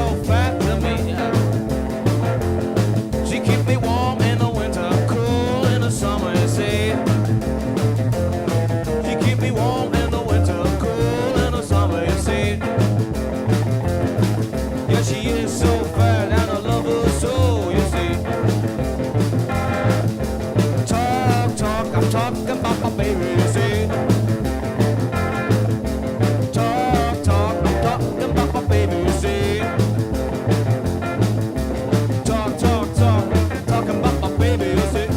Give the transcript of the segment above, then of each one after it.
so fat to me. She keep me warm in the winter, cool in the summer, you see. She keep me warm in the winter, cool in the summer, you see. Yeah, she is so fat and I love her so, you see. I'm talking about my baby, you see. I'm talking about my baby, you see. Talking about my baby, you see.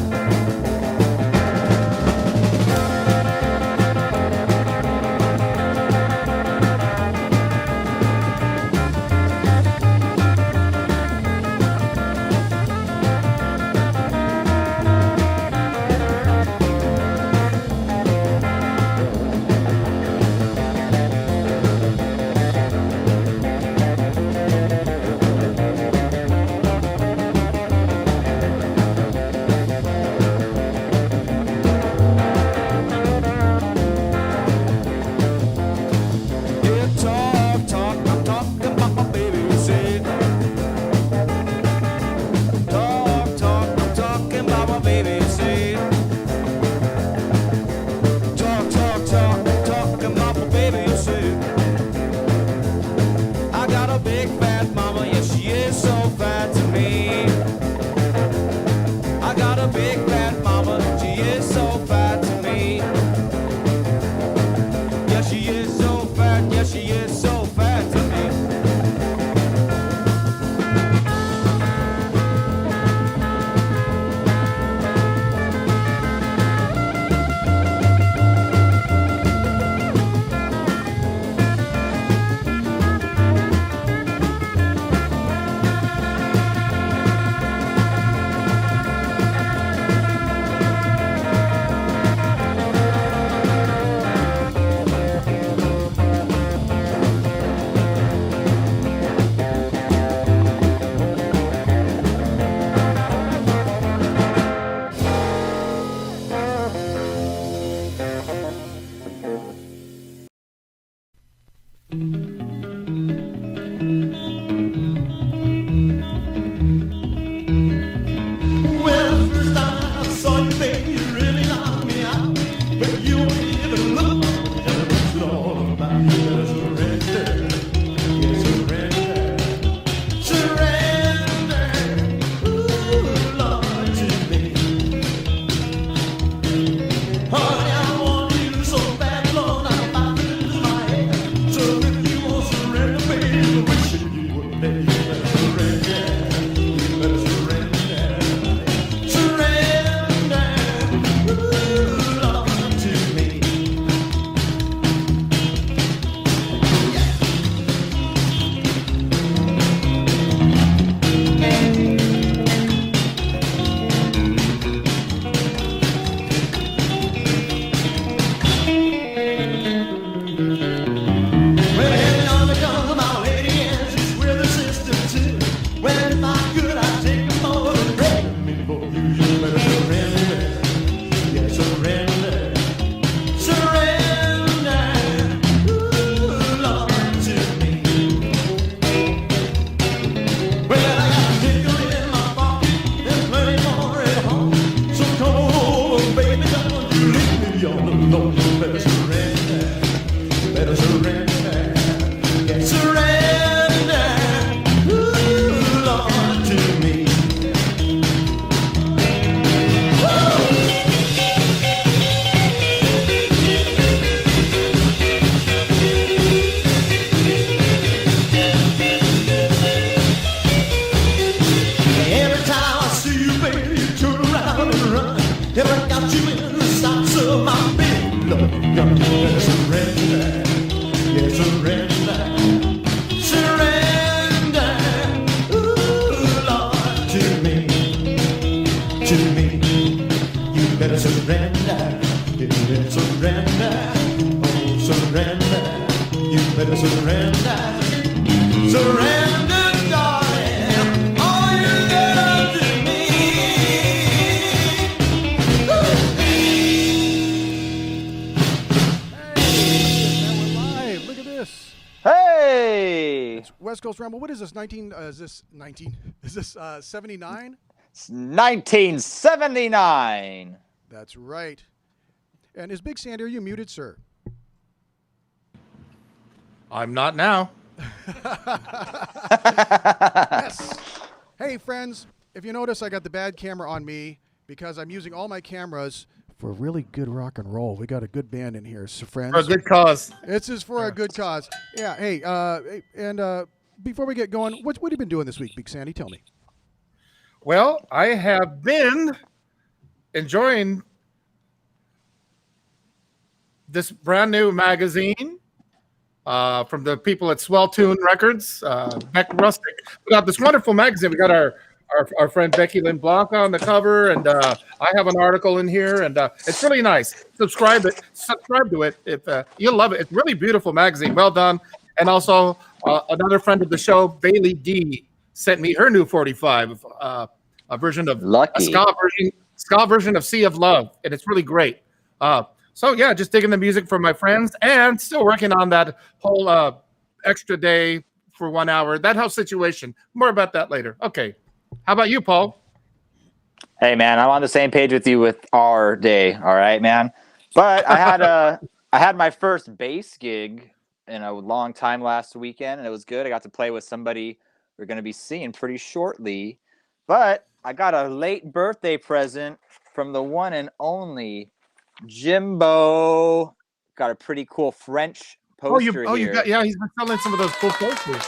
West Coast Ramble. What is this? 19? Is this 19? Is this 79? It's 1979. That's right. And is Big Sandy, are you muted, sir? I'm not now. Yes. Hey, friends, if you notice, I got the bad camera on me because I'm using all my cameras for really good rock and roll. We got a good band in here, so friends. For a good cause. This is for a good cause. Yeah, hey, and before we get going, what have you been doing this week, Big Sandy? Tell me. Well, I have been enjoying this brand new magazine from the people at Swell Tune Records, Beck Rustic. We got this wonderful magazine. We got our friend Becky Lynn Blanca on the cover, and I have an article in here, and it's really nice. Subscribe to it if you'll love it. It's a really beautiful magazine, well done. And also another friend of the show, Bailey D, sent me her new 45, a version of Lucky. a ska version of Sea of Love, and it's really great. So yeah, just digging the music from my friends, and still working on that whole extra day for 1 hour. That house situation. More about that later. Okay. How about you, Paul? Hey, man, I'm on the same page with you with our day. All right, man. But I had my first bass gig in a long time last weekend, and it was good. I got to play with somebody we're going to be seeing pretty shortly. But I got a late birthday present from the one and only Jimbo. Got a pretty cool French poster here. You got, yeah, he's been selling some of those cool posters.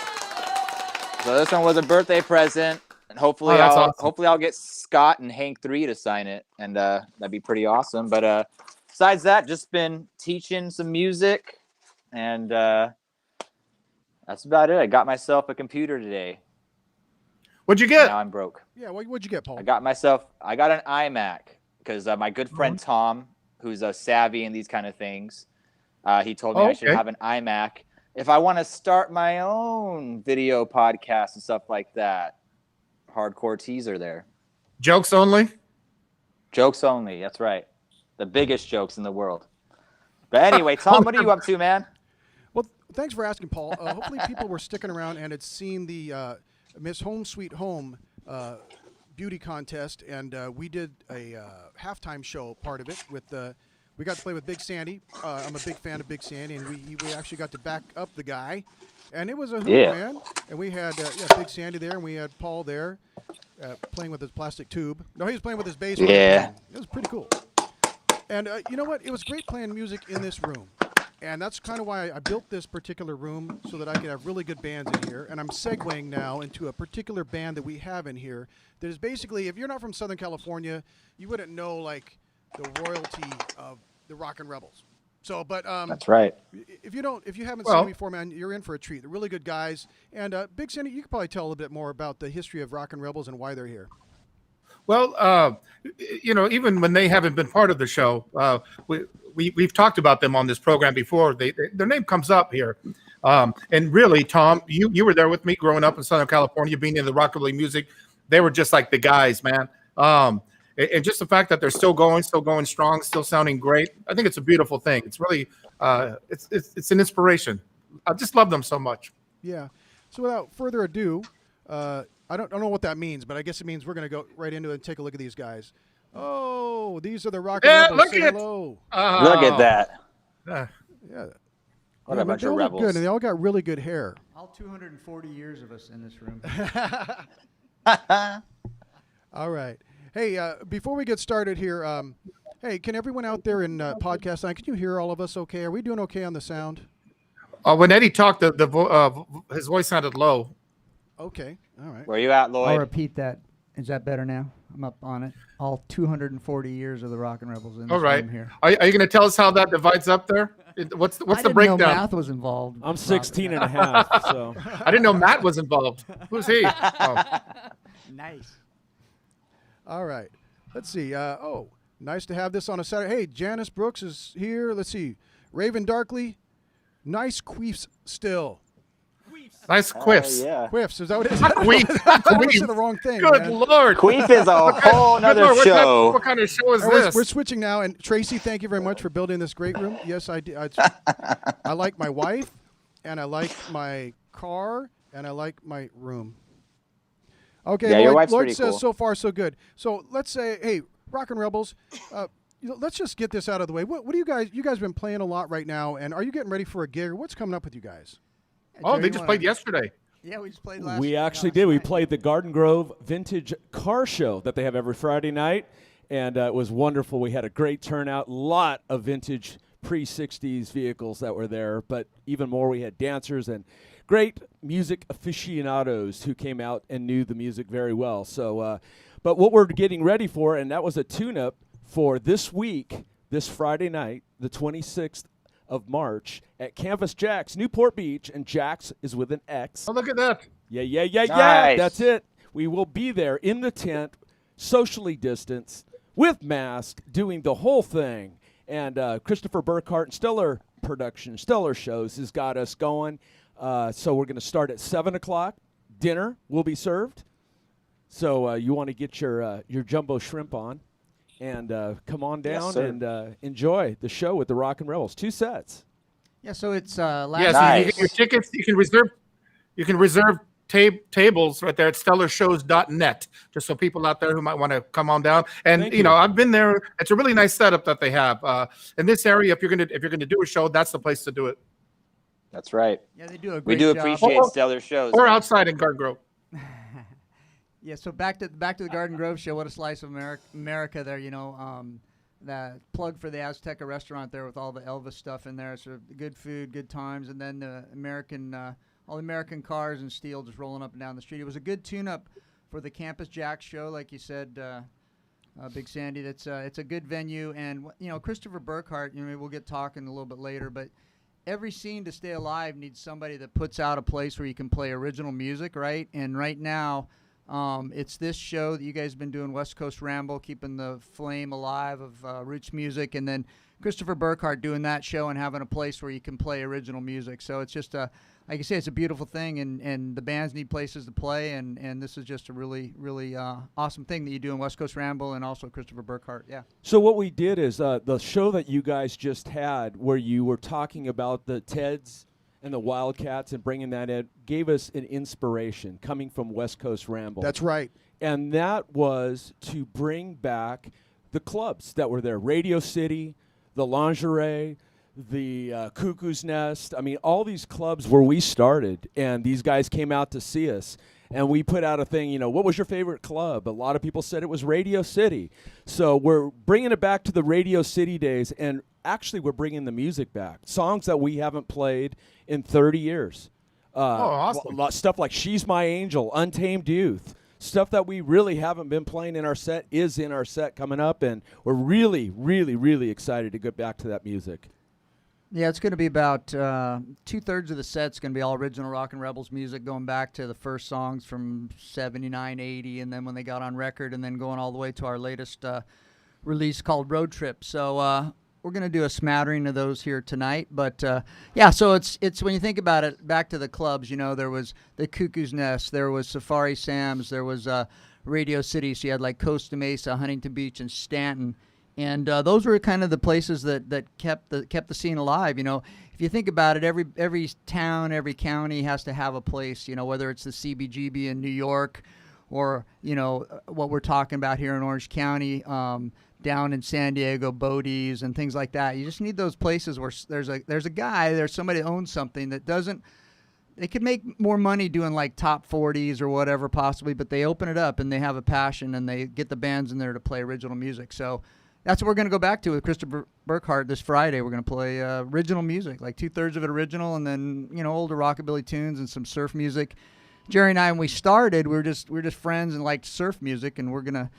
So this one was a birthday present. And hopefully, I'll get Scott and Hank 3 to sign it, and that'd be pretty awesome. But besides that, just been teaching some music, and that's about it. I got myself a computer today. What'd you get? Now I'm broke. Yeah, what'd you get, Paul? I got an iMac because my good friend Tom, who's savvy in these kind of things, he told me I should have an iMac if I want to start my own video podcast and stuff like that. Hardcore teaser there. Jokes only? Jokes only. That's right. The biggest jokes in the world. But anyway, Tom, what are you up to, man? Well, thanks for asking, Paul. Hopefully people were sticking around and had seen the Miss Home Sweet Home beauty contest, and we did a halftime show part of it with we got to play with Big Sandy. I'm a big fan of Big Sandy, and we actually got to back up the guy. And it was a hoot, man. And we had Big Sandy there, and we had Paul there playing with his plastic tube. No, he was playing with his bass. Yeah. It was pretty cool. And you know what? It was great playing music in this room. And that's kind of why I built this particular room, so that I could have really good bands in here. And I'm segueing now into a particular band that we have in here that is basically, if you're not from Southern California, you wouldn't know, like, the royalty of the Rockin' Rebels. So, but that's right. If you haven't seen them before, man, you're in for a treat. They're really good guys. And Big Sandy, you could probably tell a little bit more about the history of Rockin' Rebels and why they're here. Well, even when they haven't been part of the show, we've talked about them on this program before. Their name comes up here. And really, Tom, you were there with me growing up in Southern California, being in the rockabilly music. They were just like the guys, man. And just the fact that they're still going strong, still sounding great. I think it's a beautiful thing. It's really, it's an inspiration. I just love them so much. Yeah. So without further ado, I don't know what that means, but I guess it means we're going to go right into it and take a look at these guys. Oh, these are the Rockin' Rebels. Look Say at hello. Look at that. Yeah. What a bunch of rebels. Good, and they all got really good hair. All 240 years of us in this room. All right. Hey, before we get started here, hey, can everyone out there in podcast land, can you hear all of us okay? Are we doing okay on the sound? When Eddie talked, his voice sounded low. Okay. All right. Where are you at, Lloyd? I'll repeat that. Is that better now? I'm up on it. All 240 years of the Rockin' Rebels in this room here. Are you going to tell us how that divides up there? What's the breakdown? I didn't know math was involved. I'm 16 and a half, so. I didn't know Matt was involved. Who's he? Oh. Nice. All right. Let's see. Nice to have this on a Saturday. Hey, Janice Brooks is here. Let's see. Raven Darkley. Nice queefs still. Nice quiffs. Yeah. Quiffs. Is that what it is? Queef. I said the wrong thing. Good man. Lord. Queef is a whole nother show. What kind of show is All right, this? we're switching now. And Tracy, thank you very much for building this great room. Yes, I did. I like my wife, and I like my car, and I like my room. Okay, Yeah, your Lloyd, wife's Lloyd pretty says cool. so far so good. So let's say, hey, Rockin' Rebels, let's just get this out of the way. What do you guys? You guys been playing a lot right now, and are you getting ready for a gig? What's coming up with you guys? Oh, Jerry, they you just wanna- played yesterday. Yeah, we just played last. We actually last did. We night. played the Garden Grove Vintage Car Show that they have every Friday night, and it was wonderful. We had a great turnout, a lot of vintage pre-'60s vehicles that were there, but even more, we had dancers and great music aficionados who came out and knew the music very well. So, but what we're getting ready for, and that was a tune-up for this week, this Friday night, the 26th of March, at Canvas Jack's, Newport Beach, and Jack's is with an X. Oh, look at that. Yeah. Nice. That's it. We will be there in the tent, socially distanced, with masks, doing the whole thing. And Christopher Burkhart and Stellar Productions, Stellar Shows has got us going. So we're going to start at 7 o'clock. Dinner will be served. So you want to get your jumbo shrimp on and come on Yes, down sir. and enjoy the show with the Rockin' Rebels. 2 sets. Yeah, so it's last. Yeah, so you Nice. get your tickets. You can reserve tables right there at stellarshows.net, just so people out there who might want to come on down. And Thank you know, you. I've been there. It's a really nice setup that they have in this area. If you're gonna do a show, that's the place to do it. That's right. Yeah, they do a We great do job. appreciate Or- Stellar Shows. Or man. outside in Garden Grove. Yeah, so back to the Garden Grove show. What a slice of America there, you know. That plug for the Azteca restaurant there with all the Elvis stuff in there. So good food, good times, and then the all the American cars and steel just rolling up and down the street. It was a good tune-up for the Campus Jack show, like you said, Big Sandy. It's a good venue, and you know Christopher Burkhart. You know, we'll get talking a little bit later, but every scene to stay alive needs somebody that puts out a place where you can play original music, right? And right now, it's this show that you guys have been doing, Westcoast Ramble, keeping the flame alive of roots music, and then Christopher Burkhart doing that show and having a place where you can play original music. So it's just like you say, it's a beautiful thing, and the bands need places to play, and this is just a really, really awesome thing that you do in Westcoast Ramble and also Christopher Burkhart. Yeah. So what we did is the show that you guys just had, where you were talking about the Teds and the Wildcats and bringing that in, gave us an inspiration coming from West Coast Ramble. That's right. And that was to bring back the clubs that were there, Radio City, the Lingerie, the Cuckoo's Nest. I mean, all these clubs where we started, and these guys came out to see us. And we put out a thing, you know, what was your favorite club? A lot of people said it was Radio City. So we're bringing it back to the Radio City days, and actually we're bringing the music back. Songs that we haven't played in 30 years. Awesome. Stuff like She's My Angel, Untamed Youth. Stuff that we really haven't been playing in our set is in our set coming up, and we're really, really, really excited to get back to that music. Yeah, it's going to be about 2/3 of the set's going to be all original Rockin' Rebels music, going back to the first songs from 79, 80, and then when they got on record, and then going all the way to our latest release called Road Trip. So we're going to do a smattering of those here tonight. But yeah, so it's when you think about it, back to the clubs, you know, there was the Cuckoo's Nest, there was Safari Sam's, there was Radio City, so you had like Costa Mesa, Huntington Beach, and Stanton. And those were kind of the places that kept the scene alive. You know, if you think about it, every town, every county has to have a place. You know, whether it's the CBGB in New York, or you know what we're talking about here in Orange County, down in San Diego, Bodie's and things like that. You just need those places where there's somebody that owns something that doesn't. They could make more money doing like top 40s or whatever possibly, but they open it up and they have a passion and they get the bands in there to play original music. So. That's what we're going to go back to with Christopher Burkhart this Friday. We're going to play original music, like 2/3 of it original, and then you know older rockabilly tunes and some surf music. Jerry and I, when we started, we were just friends and liked surf music, and we're gonna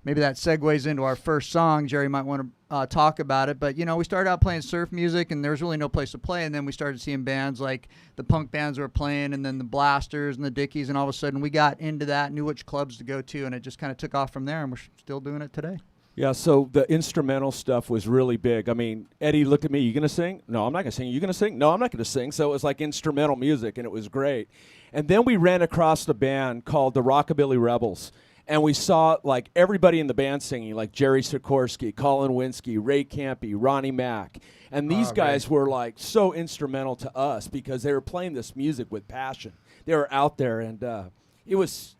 maybe that segues into our first song. Jerry might want to talk about it, but you know we started out playing surf music, and there was really no place to play, and then we started seeing bands like the punk bands were playing, and then the Blasters and the Dickies, and all of a sudden we got into that, knew which clubs to go to, and it just kind of took off from there, and we're still doing it today. Yeah, so the instrumental stuff was really big. I mean, Eddie looked at me, you going to sing? No, I'm not going to sing. You going to sing? No, I'm not going to sing. So it was like instrumental music, and it was great. And then we ran across the band called the Rockabilly Rebels, and we saw like everybody in the band singing, like Jerry Sikorsky, Colin Winsky, Ray Campy, Ronnie Mack. And these guys were like so instrumental to us because they were playing this music with passion. they were out there, and it was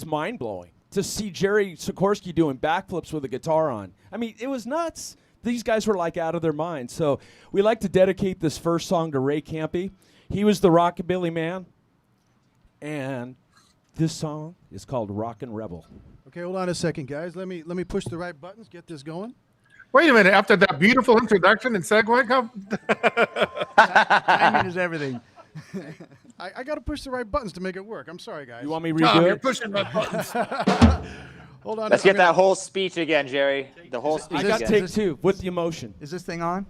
mind blowing to see Jerry Sikorsky doing backflips with a guitar on. I mean, it was nuts. These guys were like out of their minds. So we like to dedicate this first song to Ray Campy. He was the rockabilly man, and this song is called Rockin' Rebel. Okay, hold on a second, guys. Let me push the right buttons, get this going. Wait a minute. After that beautiful introduction and segue, Timing is everything. I got to push the right buttons to make it work. I'm sorry, guys. You want me to Tom, redo you're it? pushing my buttons. Hold on. Let's get that whole speech again, Jerry. The whole speech I got again. take two with the emotion. Is this thing on?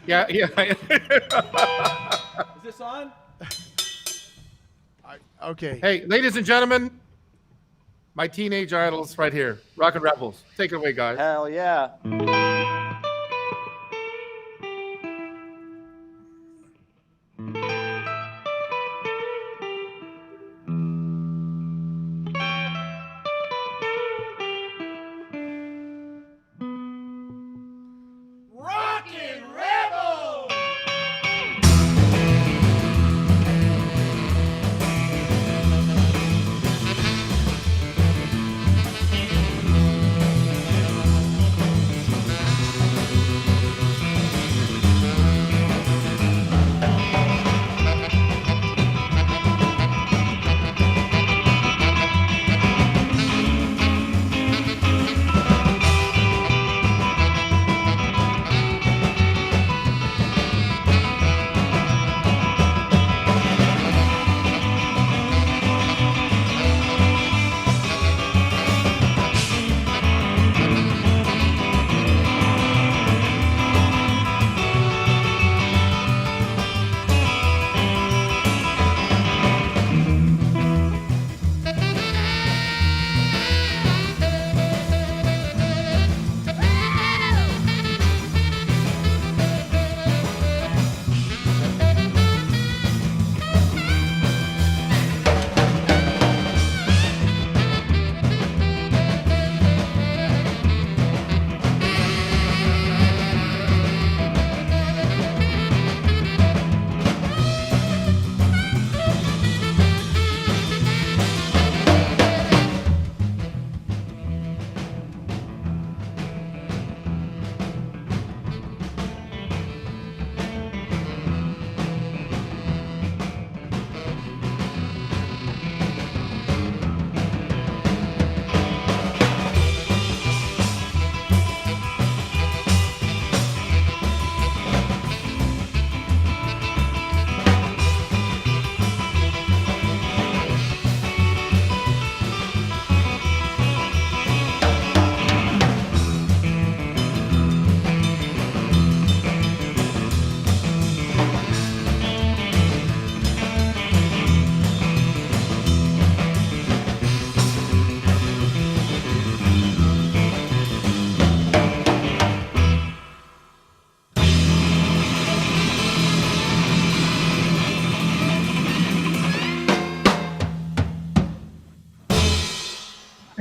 Yeah. Is this on? Okay. Hey, ladies and gentlemen, my teenage idols right here, Rockin' Rebels. Take it away, guys. Hell yeah. Rockin' Rebel!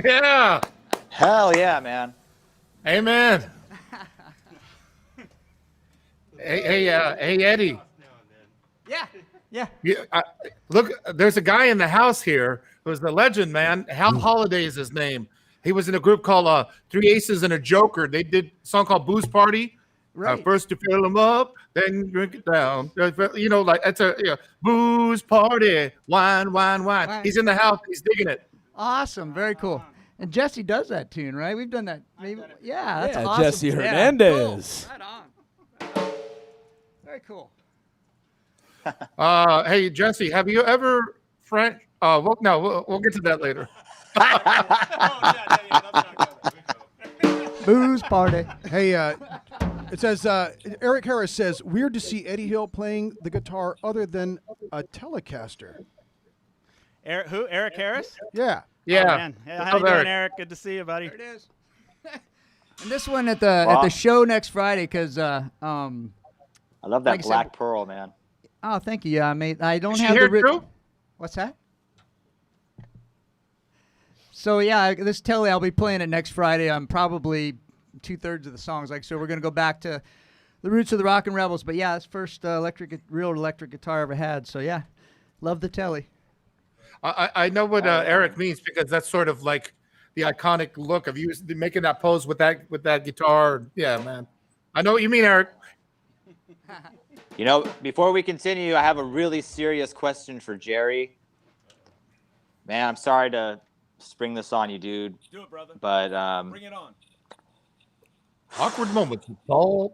Yeah. Hell yeah, man. Amen. Hey, Eddie. Yeah. Look, there's a guy in the house here who's the legend, man. Hal Holiday is his name. He was in a group called Three Aces and a Joker. They did a song called Booze Party. Right. First you fill them up, then drink it down. You know, like that's booze party, wine. Wine. He's in the house. He's digging it. Awesome. Very cool. And Jesse does that tune, right? We've done that. Maybe. Yeah, that's Yeah, awesome. Jesse Yeah, Hernandez. cool. Right on. Very cool. Hey, Jesse, have you ever French? We'll get to that later. Booze party. Hey, it says Eric Harris says weird to see Eddie Hill playing the guitar other than a Telecaster. Who? Eric Harris? Yeah. Yeah. Oh, man. Yeah, how you doing, Eric? Good to see you, buddy. There it is. And this one at the show next Friday, because I love that Like I said- Black Pearl, man. oh, thank you. Yeah, mate. I don't Is she have here the too? What's that? So yeah, this telly I'll be playing it next Friday. I'm probably 2/3 of the songs. Like so, we're gonna go back to the roots of the Rockin' Rebels. But yeah, it's first real electric guitar I ever had. So yeah, Love the telly. I know what Eric means because that's sort of like the iconic look of you making that pose with that guitar. Yeah, man. I know what you mean, Eric. You know, before we continue, I have a really serious question for Jerry. Man, I'm sorry to spring this on you, dude. Do it, brother. But Bring it on. Awkward moments. Paul.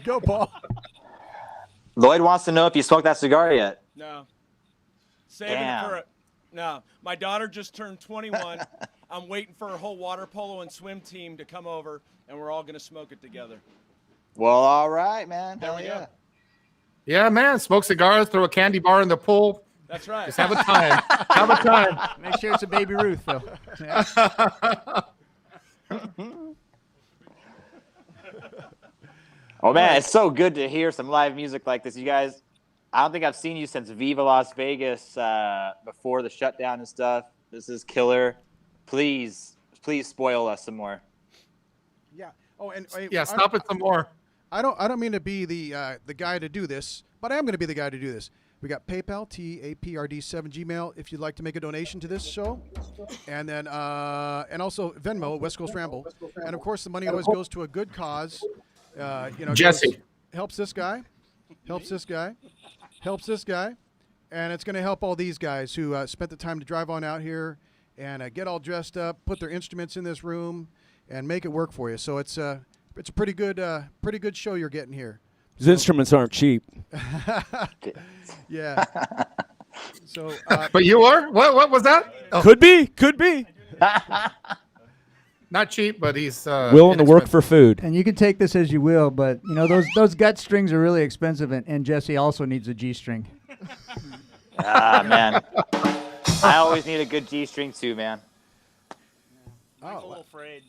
Go, Paul. Lloyd wants to know if you smoked that cigar yet. No. Saving Damn. it for no. My daughter just turned 21. I'm waiting for her whole water polo and swim team to come over, and we're all going to smoke it together. Well, all right, man. There Hell we yeah. go. Yeah, man. Smoke cigars, throw a candy bar in the pool. That's right. Just have a time. Have a time. Make sure it's a Baby Ruth, Phil. Yeah. Oh, man, it's so good to hear some live music like this. You guys, I don't think I've seen you since Viva Las Vegas before the shutdown and stuff. This is killer. Please spoil us some more. Yeah. Oh, and Yeah, stop it some more. I don't mean to be the guy to do this, but I am going to be the guy to do this. We got PayPal, TAPRD7 Gmail, if you'd like to make a donation to this show, and then and also Venmo, Westcoast Ramble, and of course the money always goes to a good cause. Jesse. Helps this guy, helps this guy, helps this guy, and it's going to help all these guys who spent the time to drive on out here and get all dressed up, put their instruments in this room, and make it work for you. So it's a pretty good show you're getting here. His instruments aren't cheap. Yeah. So, But you are? What was that? Oh, Could be. not cheap, but he's Willing to work for food. And you can take this as you will, but you know those gut strings are really expensive, and Jesse also needs a G string. Ah, man. I always need a good G-string too, man. I'm a little afraid.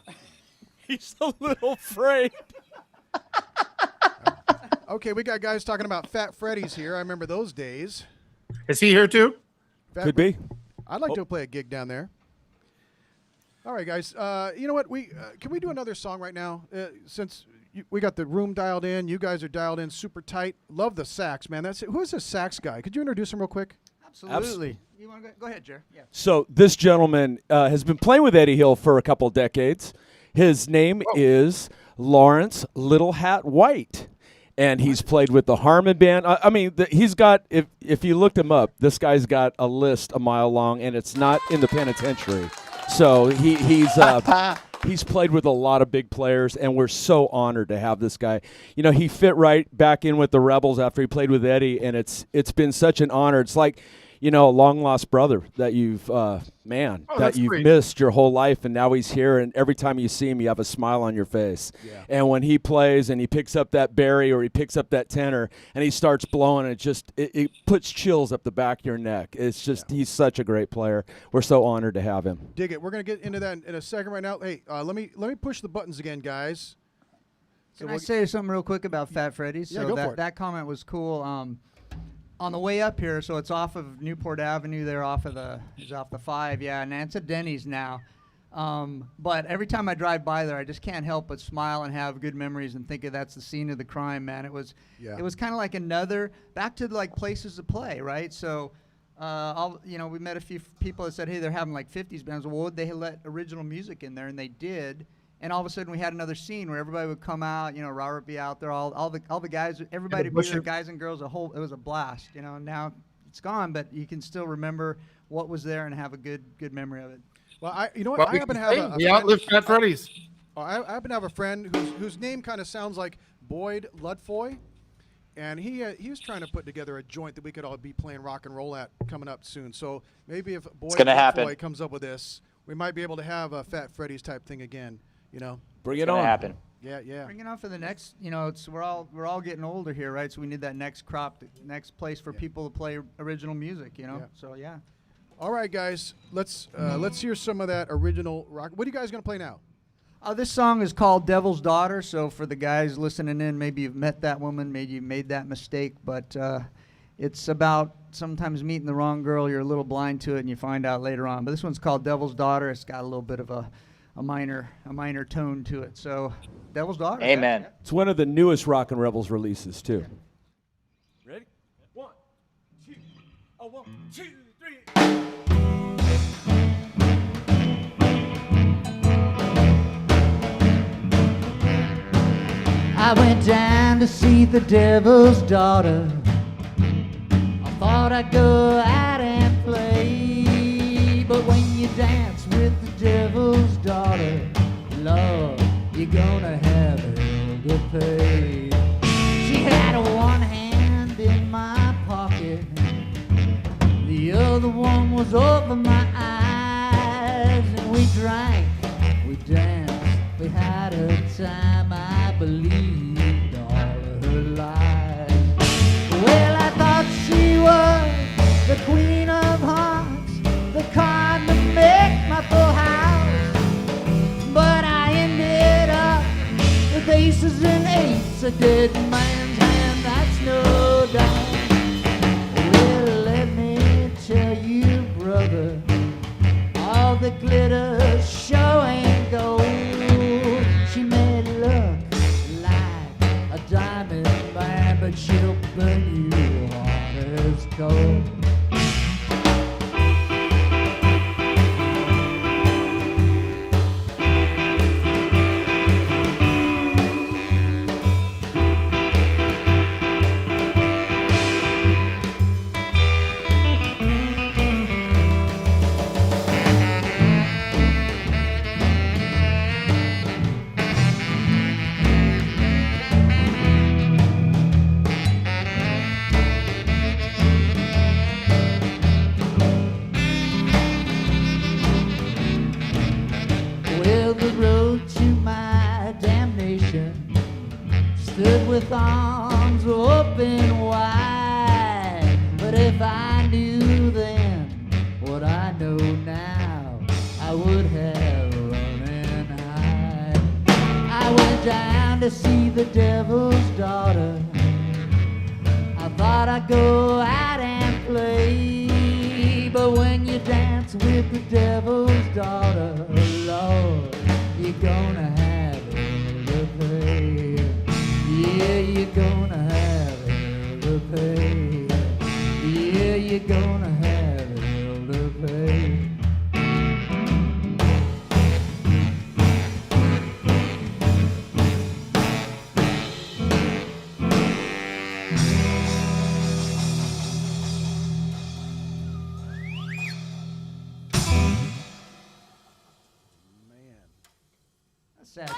He's a little afraid. okay, we got guys talking about Fat Freddy's here. I remember those days. Is he here too? Fat Could be. I'd like to play a gig down there. All right, guys. You know what? We can we do another song right now? Since we got the room dialed in, you guys are dialed in super tight. Love the sax, man. That's it. Who is this sax guy? Could you introduce him real quick? Absolutely. You want to go ahead, Jer? Yeah. So this gentleman has been playing with Eddie Hill for a couple of decades. His name is Lawrence Little Hat White, and he's played with the Harmon Band. I mean, he's got, if you looked him up, this guy's got a list a mile long, and it's not in the penitentiary. So he's played with a lot of big players, and we're so honored to have this guy. You know, he fit right back in with the Rebels after he played with Eddie, and it's been such an honor. It's like, you know, a long-lost brother that you've missed your whole life, and now he's here, and every time you see him, you have a smile on your face. Yeah. And when he plays and he picks up that Barry or he picks up that tenor and he starts blowing, it puts chills up the back of your neck. It's just, he's such a great player. We're so honored to have him. Dig it. We're going to get into that in a second right now. Hey, let me push the buttons again, guys. Can I say something real quick about Fat Freddy's? Yeah, So go for it. that comment was cool. On the way up here, so it's off of Newport Avenue there, off the 5, yeah, and it's a Denny's now. But every time I drive by there, I just can't help but smile and have good memories and think of that's the scene of the crime, man. It was kind of like another, back to like places to play, right? So, we met a few people that said, hey, they're having like 50s bands. Well, would they let original music in there? And they did. And all of a sudden, we had another scene where everybody would come out. You know, Robert would be out there, all the guys, everybody, the guys and girls, it was a blast. You know, now it's gone, but you can still remember what was there and have a good memory of it. Well, I happen to have a we outlived Fat Freddy's. I happen to have a friend whose name kind of sounds like Boyd Ludfoy, and he was trying to put together a joint that we could all be playing rock and roll at coming up soon. So maybe if Boyd Ludfoy comes up with this, we might be able to have a Fat Freddy's type thing again. You know, bring it on. Happen. Yeah. Bring it on for the next. You know, we're all getting older here, right? So we need that next crop, next place for people to play original music. You know, so yeah. All right, guys, let's hear some of that original rock. What are you guys gonna play now? This song is called Devil's Daughter. So for the guys listening in, maybe you've met that woman, maybe you made that mistake, but it's about sometimes meeting the wrong girl. You're a little blind to it, and you find out later on. But this one's called Devil's Daughter. It's got a little bit of a minor tone to it. So, Devil's Daughter. Amen. It's one of the newest Rockin' Rebels releases too. Ready? 1, 2. 2, 3. I went down to see the devil's daughter. I thought I'd go out and play, but when you dance with the devil's daughter, Lord, you're gonna have hell to pay. She had one hand in my pocket, the other one was over my eyes, and we drank, we danced, we had a time I believed all of her lies. Well, I thought she was the queen of hearts, the card to make my full house, but I ended up with aces and eights, a dead man's hand, that's no doubt. Well, let me tell you, brother, all the glitter sure ain't gold. She may look like a diamond man, but she'll burn you hot as coal. Well, the road to my damnation stood with arms open wide. But if I knew then what I know now, I would have run and hide. I went down to see the devil's daughter. I thought I'd go out and play, but when you dance with the devil's daughter, Lord, you're gonna have hell to pay. Yeah, you're gonna have hell to pay. Yeah, you're gonna have hell to pay. Sad tale.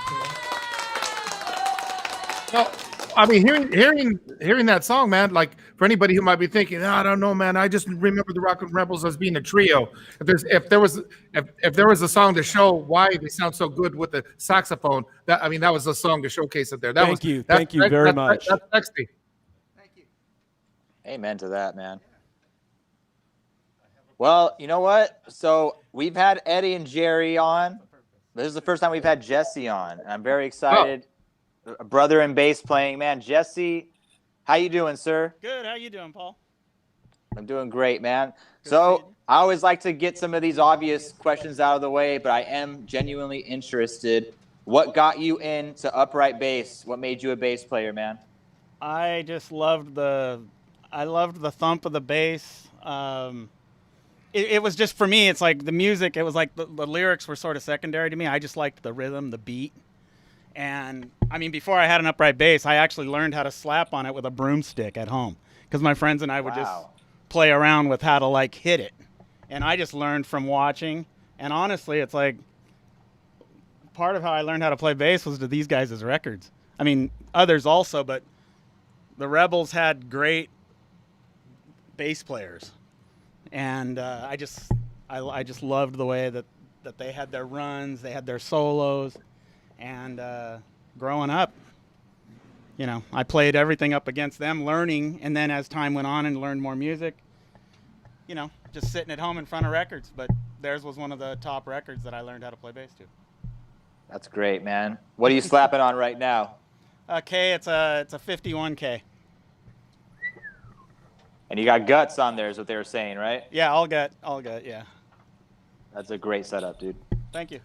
Well, I mean, hearing that song, man. Like for anybody who might be thinking, I don't know, man. I just remember the Rockin' Rebels as being a trio. If there was a song to show why they sound so good with the saxophone, that was a song to showcase it there. Thank you very much. That's sexy. Thank you. Amen to that, man. Well, you know what? So we've had Eddie and Jerry on. This is the first time we've had Jesse on, and I'm very excited. A brother in bass playing, man. Jesse, how you doing, sir? Good. How you doing, Paul? I'm doing great, man. Good to see So you. I always like to get some of these obvious questions out of the way, but I am genuinely interested. What got you into upright bass? What made you a bass player, man? I just loved the thump of the bass. It was just for me. It's like the music. It was like the lyrics were sort of secondary to me. I just liked the rhythm, the beat, and I mean, before I had an upright bass, I actually learned how to slap on it with a broomstick at home because my friends and I would just play around with how to like hit it, and I just learned from watching. And honestly, it's like part of how I learned how to play bass was to these guys' records. I mean, others also, but the Rebels had great bass players. And I just loved the way that they had their runs, they had their solos, and growing up, you know, I played everything up against them, learning, and then as time went on and learned more music, you know, just sitting at home in front of records. But theirs was one of the top records that I learned how to play bass to. That's great, man. What are you slapping on right now? K, it's a 51K. And you got guts on there is what they were saying, right? Yeah, all gut, yeah. That's a great setup, dude. Thank you.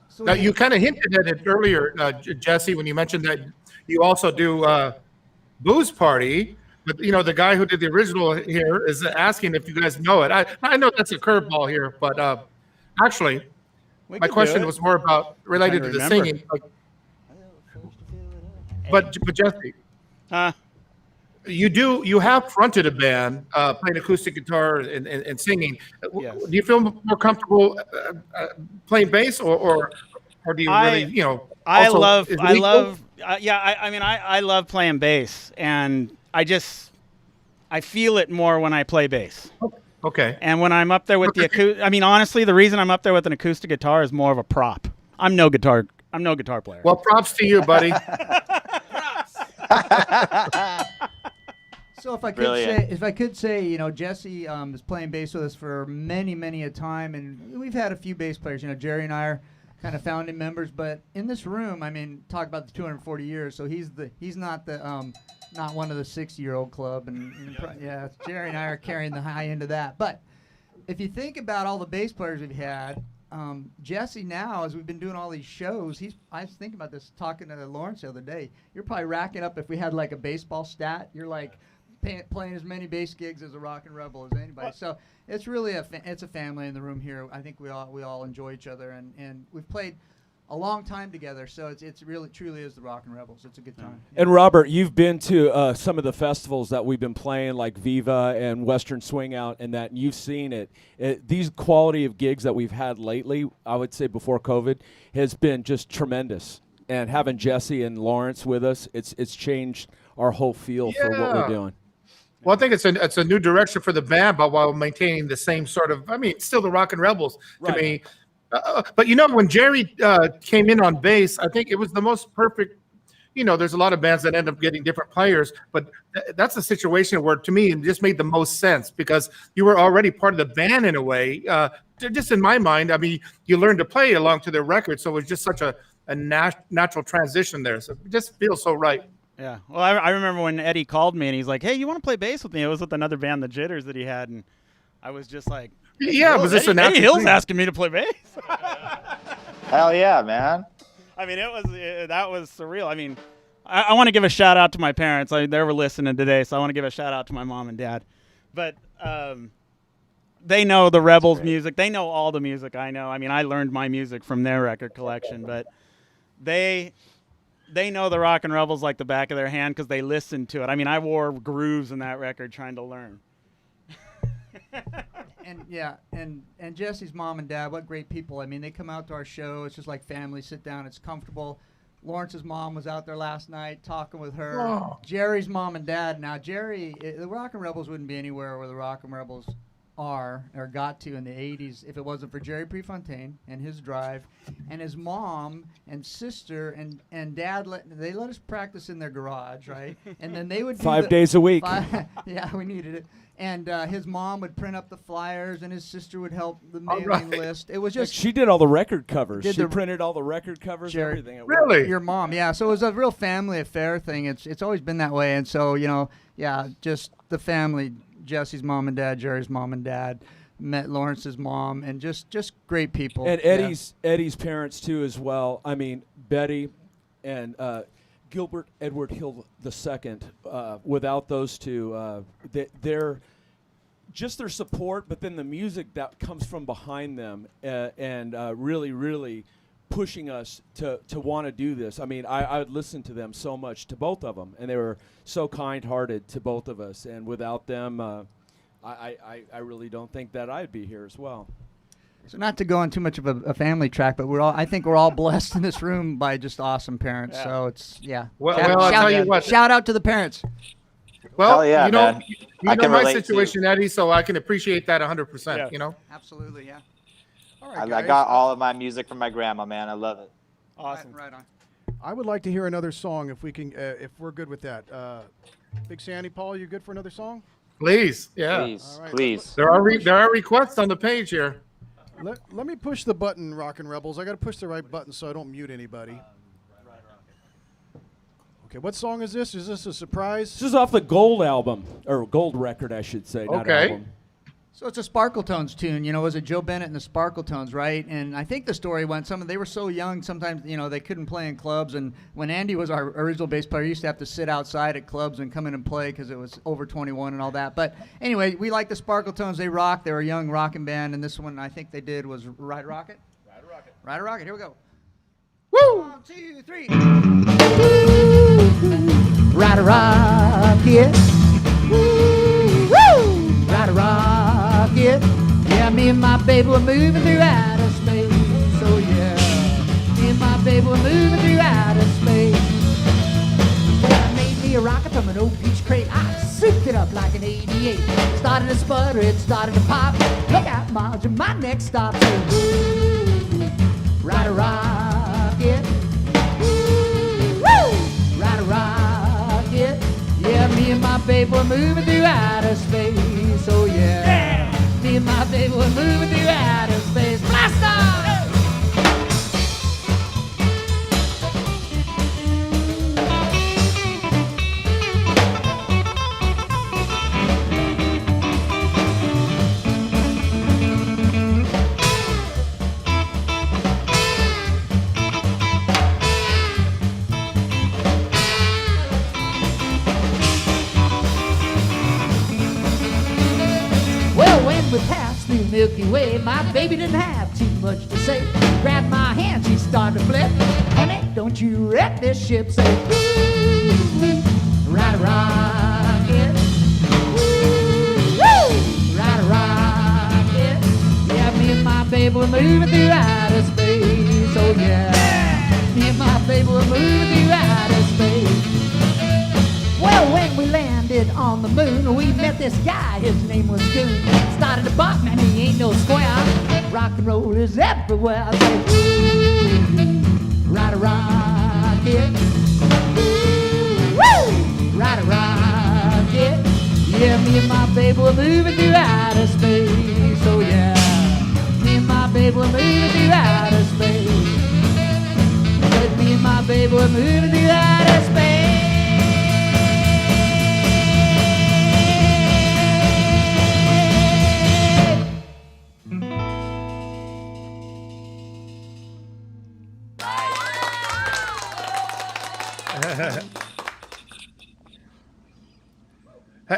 So Now, you kind of hinted at it earlier, Jesse, when you mentioned that you also do Booze Party. But the guy who did the original here is asking if you guys know it. I know that's a curveball here, but actually, We my could do question it. was more about related to the remember. singing. But Jesse, Huh? you have fronted a band, playing acoustic guitar and singing. Yes. Do you feel more comfortable playing bass, or do you really, I also, love, is it I equal? love, I love playing bass, and I feel it more when I play bass. Okay. And when I'm up there with the acoustic, honestly, the reason I'm up there with an acoustic guitar is more of a prop. I'm no guitar player. Well, props to you, buddy. So if I could Brilliant. say, Jesse is playing bass with us for many, many a time, and we've had a few bass players. Jerry and I are kind of founding members, but in this room, talk about the 240 years. So he's not not one of the 60-year-old club, Jerry and I are carrying the high end of that. But if you think about all the bass players we've had, Jesse now, as we've been doing all these shows, I was thinking about this talking to Lawrence the other day. You're probably racking up, if we had like a baseball stat, you're like playing as many bass gigs as a Rockin' Rebel as anybody. So it's really it's a family in the room here. I think we all enjoy each other, and we've played a long time together. So it's really truly is the Rockin' Rebels. It's a good time. And Robert, you've been to some of the festivals that we've been playing, like Viva and Western Swing Out, and that, and you've seen it. These quality of gigs that we've had lately, I would say before COVID, has been just tremendous. And having Jesse and Lawrence with us, it's changed our whole feel for what we're doing. Well, I think it's a new direction for the band, but while maintaining the same sort of, it's still the Rockin' Rebels to me. But when Jerry came in on bass, I think it was the most perfect. There's a lot of bands that end up getting different players, but that's a situation where, to me, it just made the most sense because you were already part of the band in a way. Just in my mind, you learned to play along to their record, so it was just such a natural transition there. So it just feels so right. Yeah. Well, I remember when Eddie called me and he's like, "Hey, you want to play bass with me?" It was with another band, the Jitters, that he had, and I was just like, "Yeah, was this a natural Eddie Hill's thing?" asking me to play bass." Hell yeah, man. That was surreal. I want to give a shout out to my parents. They were listening today, so I want to give a shout out to my mom and dad. But they know the Rebels music. They know all the music I know. I learned my music from their record collection, but they know the Rockin' Rebels like the back of their hand because they listened to it. I wore grooves in that record trying to learn. And Jesse's mom and dad, what great people. They come out to our show. It's just like family, sit down, it's comfortable. Lawrence's mom was out there last night talking with her. Oh. Jerry's mom and dad. Now, Jerry, the Rockin' Rebels wouldn't be anywhere where the Rockin' Rebels are or got to in the 80s if it wasn't for Jerry Prefontaine and his drive, and his mom and sister and dad they let us practice in their garage, right? And then they would do 5 days a week. Yeah, we needed it. And his mom would print up the flyers, and his sister would help the mailing list. It was just She did all the record covers. She printed all the record covers, Jerry, everything. Really? Your mom, yeah. So it was a real family affair thing. It's always been that way, and so just the family. Jesse's mom and dad, Jerry's mom and dad, met Lawrence's mom, and just great people. And Eddie's parents too as well. Betty and Gilbert Edward Hill II. Without those two, they're just their support, but then the music that comes from behind them, and really, really pushing us to want to do this. I would listen to them so much, to both of them, and they were so kind-hearted to both of us. And without them, I really don't think that I'd be here as well. So not to go on too much of a family track, but I think we're all blessed in this room by just awesome parents. Yeah. So it's Well, I'll tell you what. Shout out to the parents. Well, Hell yeah, man. you know my situation, Eddie, so I can appreciate that 100%. Yeah. Absolutely, yeah. All I right, got all of my music from my grandma, man. I love it. Awesome. Right on. I would like to hear another song if we can, if we're good with that. Big Sandy, Paul, you good for another song? Please, yeah. Please, All right. please. There are requests on the page here. Let me push the button, Rockin' Rebels. I got to push the right button so I don't mute anybody. Okay, what song is this? Is this a surprise? This is off the Gold album, or Gold record, I should say. Not Okay. album. So it's a Sparkle Tones tune, it was a Joe Bennett and the Sparkle Tones, right? And I think the story went, they were so young, sometimes, they couldn't play in clubs. And when Andy was our original bass player, he used to have to sit outside at clubs and come in and play because it was over 21 and all that. But anyway, we like the Sparkle Tones. They rock. They were a young rockin' band. And this one I think they did was Ride Rocket? Ride Rocket. Ride Rocket. Here we go. Woo! 1, 2, 3. Ride a rocket. Woo! Ride a rocket. Yeah, me and my baby were moving through outer space. Oh yeah, me and my baby were moving through outer space. Well, I made me a rocket from an old peach crate. I souped it up like an 88. Started to sputter, it started to pop. Look out, Marge, my neck stopped. Woo! Ride a rocket. Woo! Ride a rocket. Yeah, me and my baby were moving through outer space. Oh yeah. Me and my baby were moving through outer space. Blast off! We passed through Milky Way. My baby didn't have too much to say. Grabbed my hand, she started to flip. Honey, don't you wreck this ship. Say, ooh, ride a rocket. Ooh, ride a rocket. Yeah, me and my baby were moving through outer space. Oh yeah, me and my baby were moving through outer space. Well, when we landed on the moon, we met this guy, his name was Goon. Started to bark, man, he ain't no square. Rock and roll is everywhere. I say, ooh, ride a rocket. Ooh, woo, ride a rocket. Yeah, me and my baby were moving through outer space. Oh yeah, me and my baby were moving through outer space. But me and my baby were moving through outer space.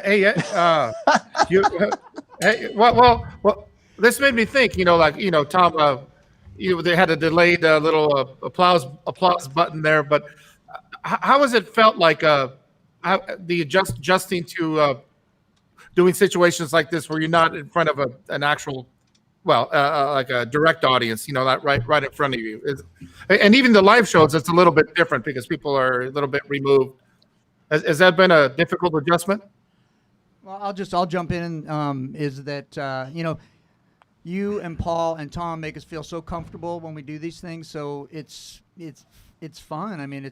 Hey, well, this made me think. Tom, they had a delayed little applause button there, but how has it felt like adjusting to doing situations like this where you're not in front of an actual, like a direct audience, not right in front of you, and even the live shows, it's a little bit different because people are a little bit removed. Has that been a difficult adjustment? Well, I'll jump in. Is that you and Paul and Tom make us feel so comfortable when we do these things. So it's fun. I mean,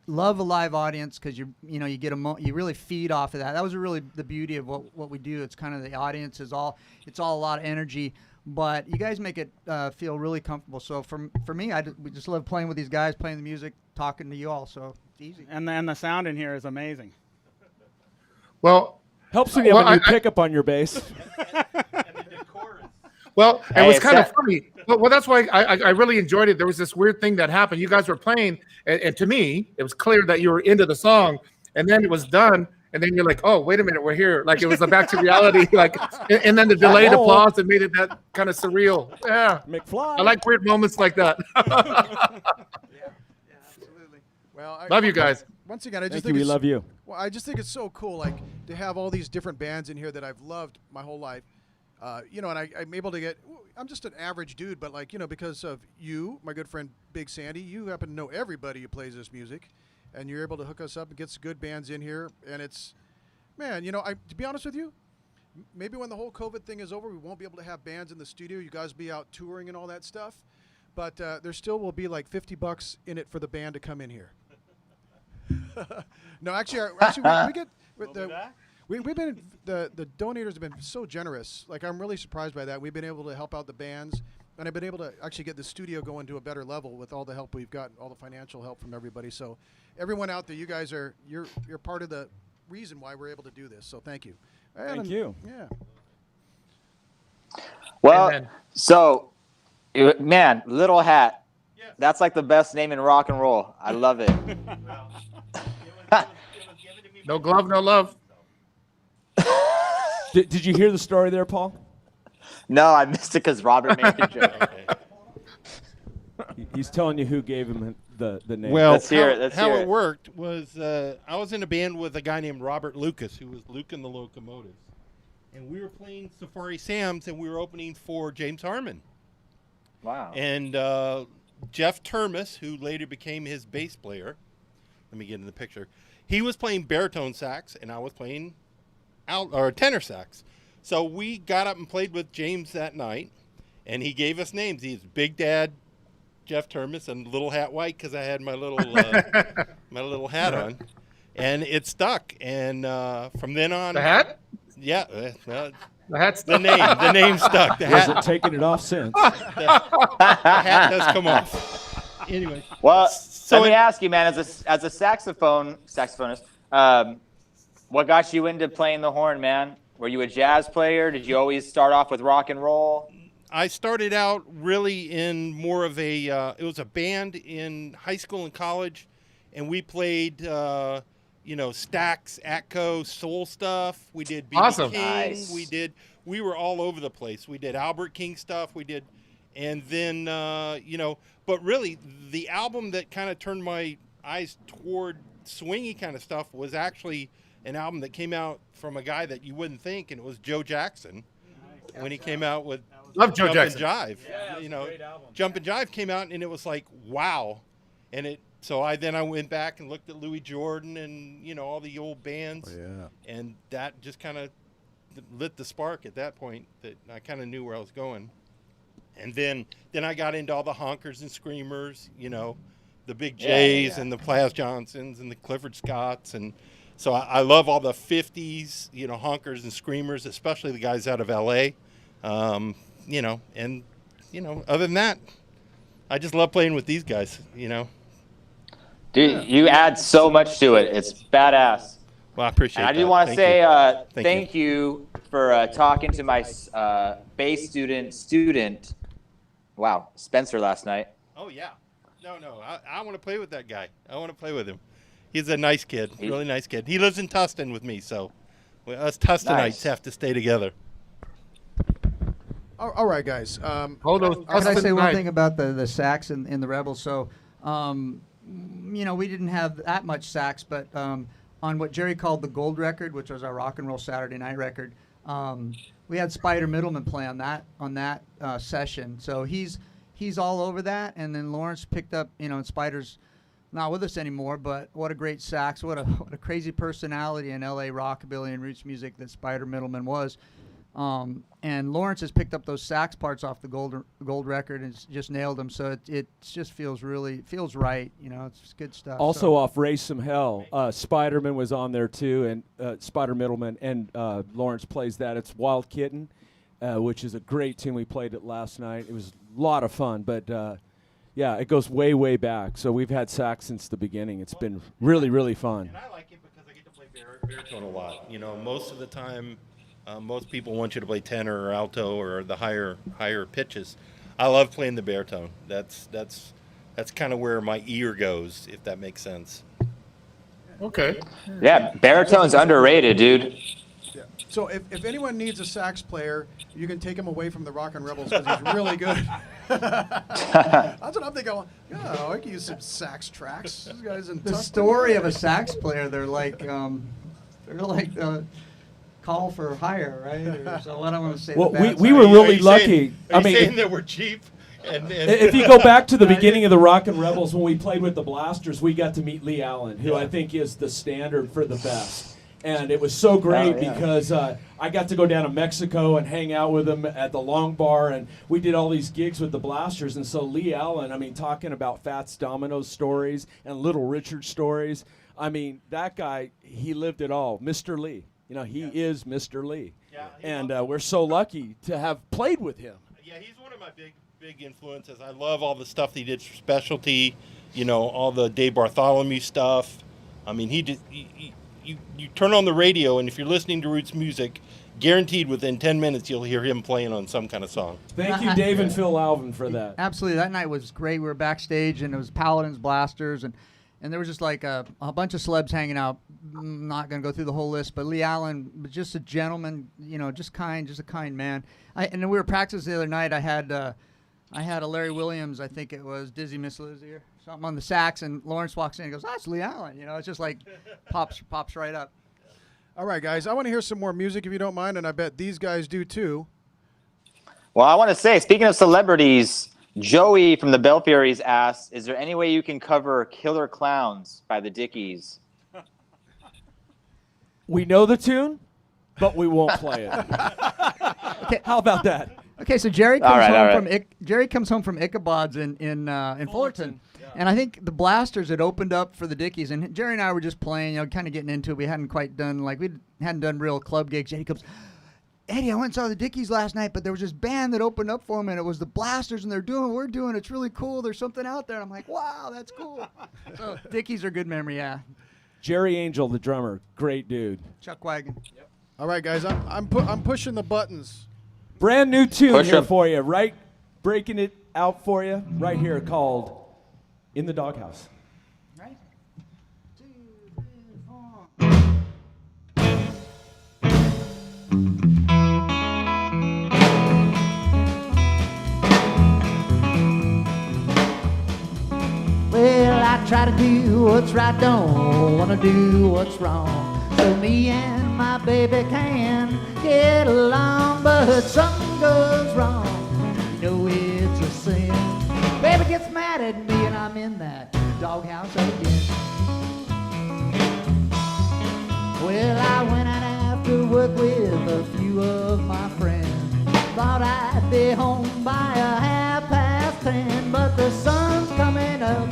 love a live audience because you get you really feed off of that. That was really the beauty of what we do. It's kind of the audience it's all a lot of energy, but you guys make it feel really comfortable. So for me, we just love playing with these guys, playing the music, talking to you all. So it's easy. And the sound in here is amazing. Well, helps when you have a new pickup on your bass. Well, it was kind of funny. Well, that's why I really enjoyed it. There was this weird thing that happened. You guys were playing, and to me, it was clear that you were into the song. And then it was done, and then you're like, "Oh, wait a minute, we're here!" Like it was back to reality. Like, and then the delayed applause and made it that kind of surreal. Yeah, McFly. I like weird moments like that. Yeah, absolutely. Well, love you guys. Once again, I just Thank think you. We love you. Well, I just think it's so cool, like to have all these different bands in here that I've loved my whole life. And I'm able to I'm just an average dude, but because of you, my good friend Big Sandy, you happen to know everybody who plays this music, and you're able to hook us up and get some good bands in here. And it's, man, to be honest with you, maybe when the whole COVID thing is over, we won't be able to have bands in the studio. You guys be out touring and all that stuff, but there still will be like $50 in it for the band to come in here. No, actually, we get we've been the donators have been so generous. Like I'm really surprised by that. We've been able to help out the bands, and I've been able to actually get the studio going to a better level with all the help we've got, all the financial help from everybody. So everyone out there, you guys you're part of the reason why we're able to do this. So thank you. Thank you. Yeah. Well, And then- so, man, Little Hat. That's like the best name in rock and roll. I love it. No glove, no love. Did you hear the story there, Paul? No, I missed it because Robert made the joke. He's telling you who gave him the name. Well, Let's hear it. Let's how hear it it. worked was I was in a band with a guy named Robert Lucas, who was Luke and the Locomotives. And we were playing Safari Sam's, and we were opening for James Harmon. Wow. And Jeff Termes, who later became his bass player, let me get in the picture, he was playing baritone sax, and I was playing tenor sax. So we got up and played with James that night, and he gave us names. He's Big Dad Jeff Termes and Little Hat White because I had my little my little hat on, and it stuck. And from then on, The hat? yeah, The hat's the name stuck. The Hasn't hat, taken it off since. the hat does come off. Anyway, Well, so let me ask you, man, as a saxophonist, what got you into playing the horn, man? Were you a jazz player? Did you always start off with rock and roll? I started out really in more of a it was a band in high school and college, and we played Stax, Atco, soul stuff. We did B.B. Awesome. King. Nice. We were all over the place. We did Albert King stuff. We did, and then but really the album that kind of turned my eyes toward swingy kind of stuff was actually an album that came out from a guy that you wouldn't think, and it was Joe Jackson when he came out with Love Joe Jump Jackson. and Jive. Jump and Jive came out, and it was like, wow. And I went back and looked at Louis Jordan and all the old bands, and that just kind of lit the spark at that point that I kind of knew where I was going. And then I got into all the honkers and screamers, the Big J's and the Plas Johnsons and the Clifford Scotts, and so I love all the 50s, honkers and screamers, especially the guys out of LA. Other than that, I just love playing with these guys, Dude, you add so much to it. It's badass. Well, I appreciate And I that. do want to Thank say you. thank you for talking to my bass student, wow, Spencer last night. Oh, yeah. No, I want to play with that guy. I want to play with him. He's a nice kid, really nice kid. He lives in Tustin with me, so us Tustinites Nice. have to stay together. All right, guys. Hold on. Can I say one thing about the sax in the Rebels? So, we didn't have that much sax, but on what Jerry called the Gold record, which was our Rock and Roll Saturday Night record, we had Spider Middleman play on that session. So he's all over that. And then Lawrence picked up, and Spider's not with us anymore, but what a great sax, what a crazy personality in LA rockabilly and roots music that Spider Middleman was. And Lawrence has picked up those sax parts off the gold record and just nailed them. So it just feels right. It's good stuff. Also off Raise Some Hell, Spiderman was on there too, and Spider Middleman, and Lawrence plays that. It's Wild Kitten, which is a great tune. We played it last night. It was a lot of fun, but yeah, it goes way, way back. So we've had sax since the beginning. It's been really, really fun. And I like it because I get to play baritone a lot. Most of the time, most people want you to play tenor or alto or the higher pitches. I love playing the baritone. That's kind of where my ear goes, if that makes sense. Okay. Yeah, baritone's underrated, dude. Yeah. So if anyone needs a sax player, you can take him away from the Rockin' Rebels because he's really good. That's what I'm thinking. Yeah, I can use some sax tracks. These guys in the Tustin. story of a sax player, they're like call for hire, right? So I don't want to say. Well, the bad we side. were really Are you lucky. saying I mean, saying that we're cheap? And if you go back to the beginning of the Rockin' Rebels when we played with the Blasters, we got to meet Lee Allen, who I think is the standard for the best. And it was so great because I got to go down to Mexico and hang out with him at the Long Bar, and we did all these gigs with the Blasters. And so Lee Allen, I mean, talking about Fats Domino's stories and Little Richard stories, I mean, that guy, he lived it all. Mr. Lee. He is Mr. Lee. Yeah, and we're so lucky to have played with him. Yeah, he's one of my big influences. I love all the stuff that he did for Specialty, all the Dave Bartholomew stuff. I mean, you turn on the radio, and if you're listening to Roots music, guaranteed within 10 minutes you'll hear him playing on some kind of song. Thank you, Dave and Phil Alvin, for that. Absolutely. That night was great. We were backstage, and it was Paladins, Blasters, and there was just like a bunch of celebs hanging out. I'm not going to go through the whole list, but Lee Allen was just a gentleman, just a kind man. And then we were practicing the other night. I had a Larry Williams, I think it was Dizzy Miss Lizzy or something on the sax, and Lawrence walks in and goes, "That's Lee Allen." It's just like pops right up. All right, guys, I want to hear some more music if you don't mind, and I bet these guys do too. Well, I want to say, speaking of celebrities, Joey from the Belfieries asks, is there any way you can cover Killer Clowns by the Dickies? We know the tune, but we won't play it. Okay, how about that? Okay, so Jerry comes right. Jerry comes home from Ichabod's in Fullerton. And I think the Blasters had opened up for the Dickies, and Jerry and I were just playing, kind of getting into it. We hadn't quite done, we hadn't done real club gigs. Eddie comes, "Eddie, I went and saw the Dickies last night, but there was this band that opened up for them, and it was the Blasters, and they're doing what we're doing. It's really cool. There's something out there." And I'm like, "Wow, that's cool." So Dickies are good memory, yeah. Jerry Angel, the drummer, great dude. Chuck Wagon. Yep. All right, guys, I'm pushing the buttons. Brand new tune Push here 'em. for you, right? Breaking it out for you right here, called "In the Doghouse." Right? 2, 3, 4. Well, I try to do what's right, don't want to do what's wrong. So me and my baby can get along, but something goes wrong. It's a sin. Baby gets mad at me and I'm in that doghouse again. Well, I went out after work with a few of my friends. Thought I'd be home by 10:30, but the sun's coming up.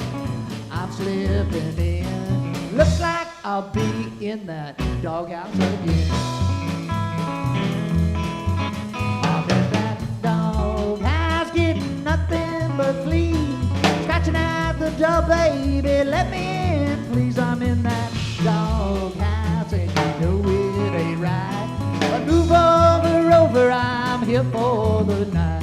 I'm slipping in. Looks like I'll be in that doghouse again. I'm in that doghouse getting nothing but fleas. Scratching at the door, baby, let me in, please. I'm in that doghouse and it ain't right. But move over, I'm here for the night.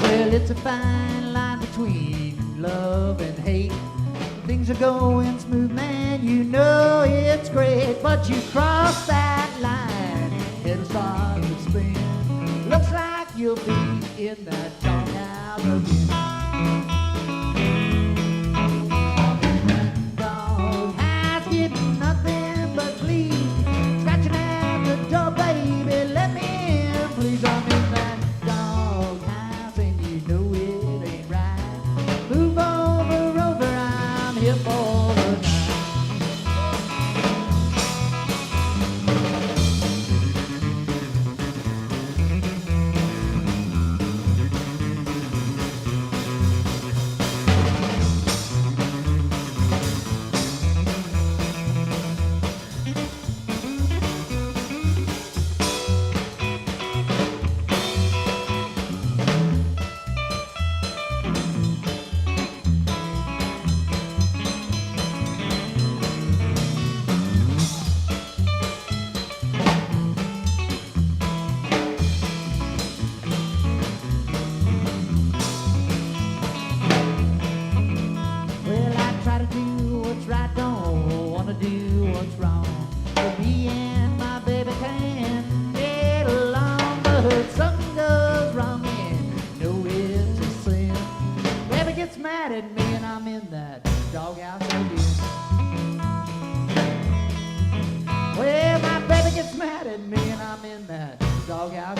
Well, it's a fine line between love and hate. Things are going smooth, man, it's great. But you cross that line, it'll start to spin. Looks like you'll be in that doghouse again. Doghouse getting nothing but fleas. Scratching at the door, baby, let me in, please. I'm in that doghouse and it ain't right. Move over, I'm here for the night. Well, I try to do what's right, don't want to do what's wrong. But me and my baby can get along, but something goes wrong and it's a sin. Baby gets mad at me and I'm in that doghouse again. Well, my baby gets mad at me and I'm in that Doghouse.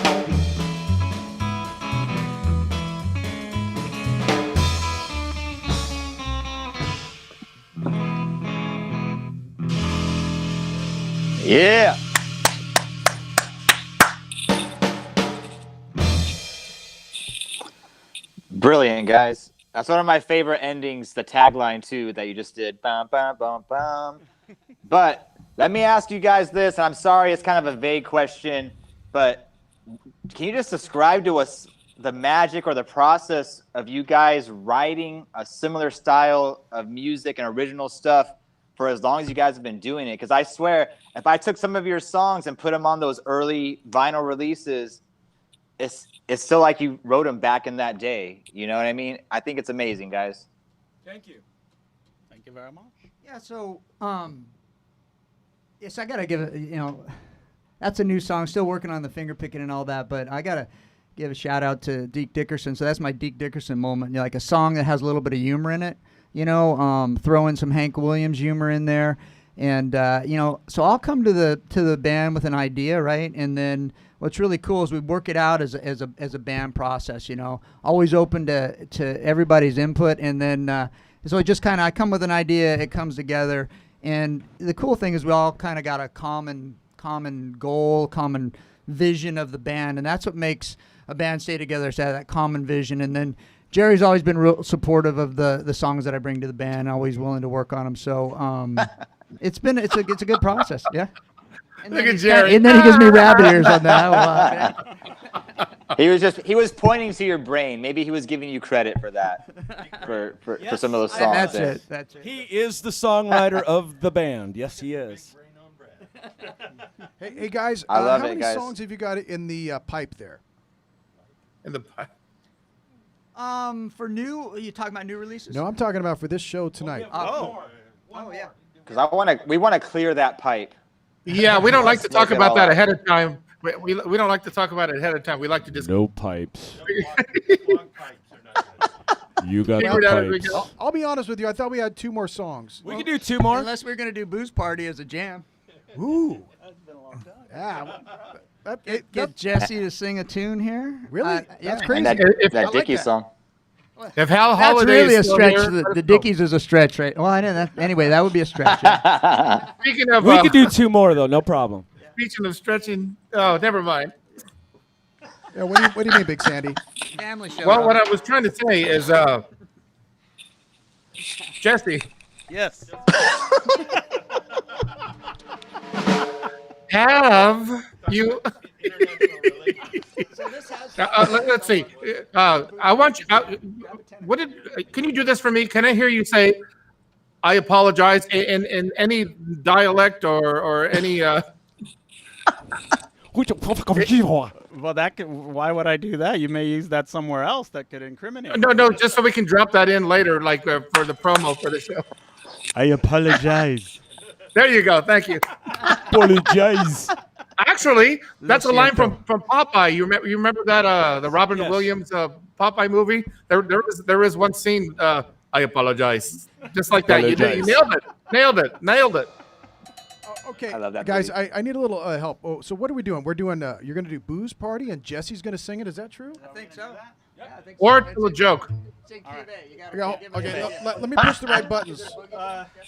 Yeah. Brilliant, guys. That's one of my favorite endings, the tagline, too, that you just did. Bum, bum, bum, bum. But let me ask you guys this, and I'm sorry it's kind of a vague question, but can you just describe to us the magic or the process of you guys writing a similar style of music and original stuff for as long as you guys have been doing it? Because I swear, if I took some of your songs and put them on those early vinyl releases, it's still like you wrote them back in that day. You know what I mean? I think it's amazing, guys. Thank you. Thank you very much. Yeah, so yes, I gotta give it. That's a new song. Still working on the finger picking and all that, but I gotta give a shout out to Deke Dickerson. So that's my Deke Dickerson moment. Like a song that has a little bit of humor in it. Throw in some Hank Williams humor in there, and so I'll come to the band with an idea, right, and then. What's really cool is we work it out as a band process, always open to everybody's input. And then, so it just I come with an idea, it comes together. And the cool thing is we all kind of got a common goal, common vision of the band. And that's what makes a band stay together, is to have that common vision. And then Jerry's always been real supportive of the songs that I bring to the band, always willing to work on them. So it's a good process. Yeah. And Look at Jerry. And then he gives me rabbit ears on that. He was pointing to your brain. Maybe he was giving you credit for that, for some of those songs. That's it. He is the songwriter of the band. Yes, he is. Hey guys, I love how it, many guys. songs have you got in the pipe there? In the For new, are you talking about new releases? No, I'm talking about for this show tonight. Oh yeah. Because we want to clear that pipe. Yeah, we don't like to Smoke talk it about all that out. ahead of time. We don't like to talk about it ahead of time. We like to just No pipes. You got figure it out as the we pipes. go. I'll be honest with you. I thought we had 2 more songs. We can do 2 more. Unless we're gonna do Booze Party as a jam. Ooh. That's been a long time. Yeah. Get Jesse to sing a tune here. Really? Yeah. That's crazy. And that I like Dickie that. song. If Hal That's Holiday really a is still stretch. here, The let's go. Dickies is a stretch, right? Well, I know that. Anyway, that would be a stretch. Yeah. Speaking of, We could do 2 more though, no problem. speaking of stretching, oh, never mind. Yeah, what do you mean, Big Sandy? Family show. Well, what I was trying to say is, Jesse, Yes. have you? Let's see. I want you. Can you do this for me? Can I hear you say, "I apologize" in any dialect or any? Well, why would I do that? You may use that somewhere else that could incriminate. No, just so we can drop that in later, like for the promo for the show. I apologize. There you go. Thank you. Apologize. Actually, that's a line from Popeye. You remember that the Robin Williams Popeye movie? There is one scene. I apologize, just like that. You nailed it. Okay, I love that guys. movie. I need a little help. Oh, so what are we doing? We're doing. You're going to do Booze Party, and Jesse's going to sing it. Is that true? I think so. Yeah, I think Or so. it's a joke. Okay, let me push the right buttons.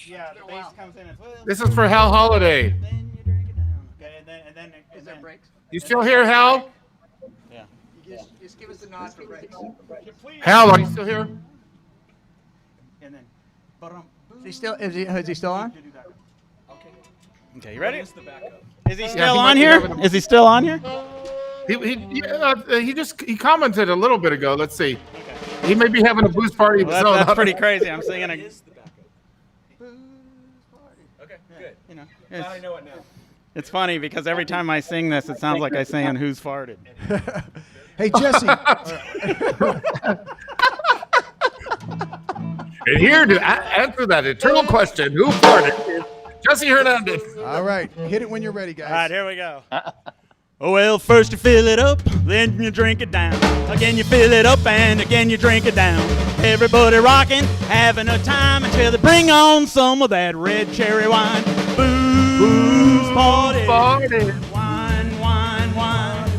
Yeah, the bass comes in. This is for Hal Holiday. Then you drink it down. Okay, and then Is there breaks? You still here, Hal? Yeah. Just give us the nod for breaks. Hal, are you still here? And then. Is he still on? Okay, you ready? Is he Yeah, still he on might be here? having a- Is he still on here? He commented a little bit ago. Let's see. He may be having a booze party. Well, that's pretty crazy. I'm singing a. Okay, good. You know, I know it now. it's funny because every time I sing this, it sounds like I sing "Who's Farted." Hey, Jesse. And here to answer that eternal question, who farted is Jesse Hernandez. All right, hit it when you're ready, guys. All right, here we go. Oh, well, first you fill it up, then you drink it down. Again you fill it up, and again you drink it down. Everybody rocking, having a time until they bring on some of that red cherry wine. Booze party. Farted. Wine, wine, wine.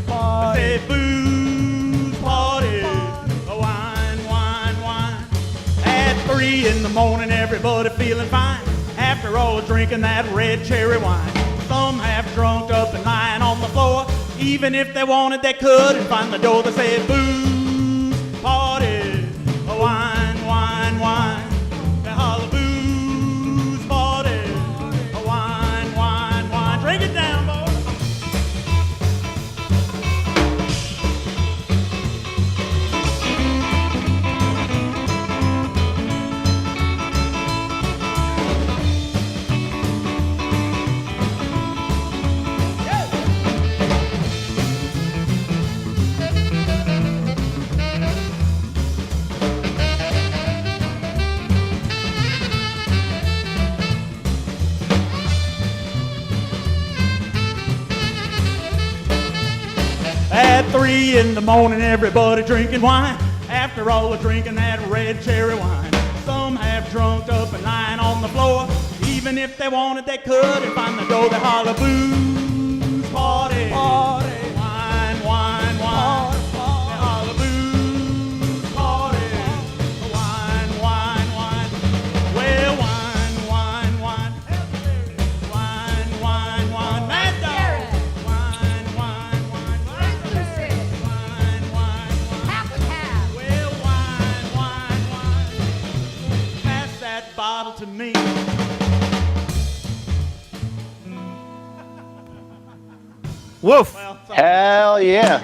3 in the morning, everybody feeling fine. After all, drinking that red cherry wine. Some half drunk up and lying on the floor. Even if they wanted, they couldn't find the door. They said, booze, party, wine, wine, wine. They holler, booze, party, wine, wine, wine. Drink it down, boy. At 3 in the morning, everybody drinking wine. After all, they're drinking that red cherry wine. Some half drunk up and lying on the floor. Even if they wanted, they couldn't find the door. They holler, booze, party, party, wine, wine, wine. They holler, booze, party, wine, wine, wine. Well, wine, wine, wine. Wine, wine, wine. Mad dog. Wine, wine, wine. Wine, wine, wine. Well, wine, wine, wine. Pass that bottle to me. Woof. Well, sorry. Hell yeah.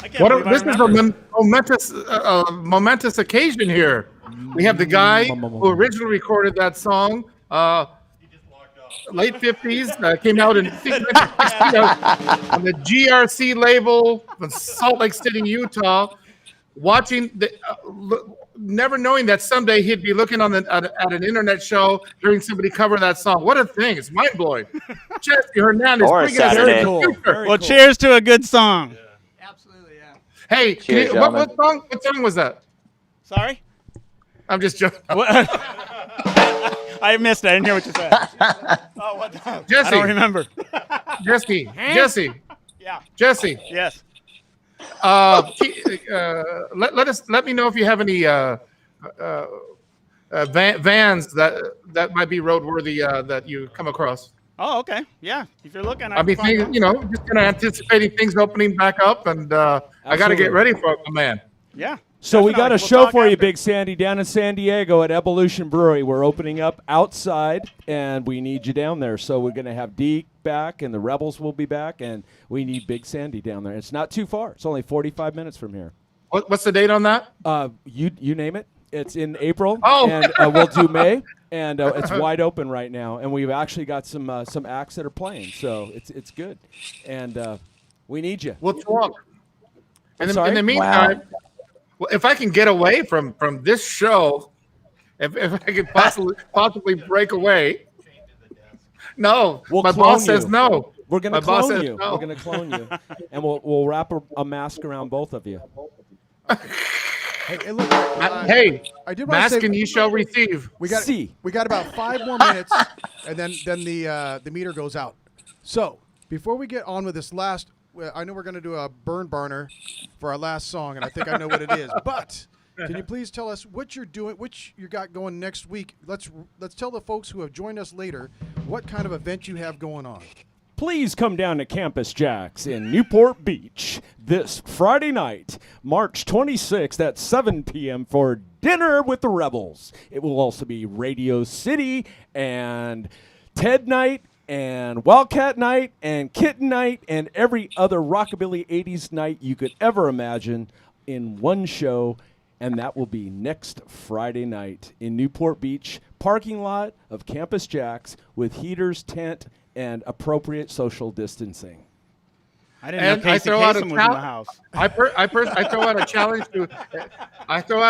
I can't believe I This is a remember. momentous occasion here. We have the guy who originally recorded that song, late 50s, came out in on the GRC label from Salt Lake City, Utah. Watching never knowing that someday he'd be looking on at an internet show hearing somebody cover that song. What a thing! It's mind blowing. Jesse Hernandez, Or a bring us Saturday. into the future. Well, cheers to a good song. Absolutely, yeah. Hey, Cheers, what song was that? Sorry? I'm just joking. What? I missed it. I didn't hear what you said. Oh, what the? I Jesse. don't remember. Jesse. Yeah. Jesse. Yes. Let me know if you have any vans that might be roadworthy that you come across. Oh, okay. Yeah. If you're looking, I mean, just kind of anticipating things opening back up, and I got to get ready for it, my man. Yeah. So we got a We'll show talk for you, after. Big Sandy, down in San Diego at Evolution Brewery. We're opening up outside, and we need you down there. So we're going to have Deke back, and the Rebels will be back, and we need Big Sandy down there. It's not too far. It's only 45 minutes from here. What's the date on that? You name it. It's in April, Oh. and we'll do May, and it's wide open right now. And we've actually got some acts that are playing, so it's good. And we need you. We'll talk. And sorry? in the meantime, well, if I can get away from this show, if I could possibly break away. No, We'll my clone boss says you. no. We're going My to boss clone says you. no. We're going to clone you, and we'll wrap a mask around both of you. Hey, look, Hey, I did want to mask say and ye shall receive. we got See. we got about 5 more minutes, and then the meter goes out. So before we get on with this last, I know we're going to do a burn burner for our last song, and I think I know what it is. But can you please tell us what you're doing, which you got going next week? Let's tell the folks who have joined us later what kind of event you have going on. Please come down to Campus Jack's in Newport Beach this Friday night, March 26th at 7 p.m. for Dinner with the Rebels. It will also be Radio City and Ted Night and Wildcat Night and Kitten Night and every other Rockabilly 80s night you could ever imagine in one show. And that will be next Friday night in Newport Beach, parking lot of Campus Jack's with heaters, tent, and appropriate social distancing. I didn't know And I Casey throw out a Kasem was in the house. I throw out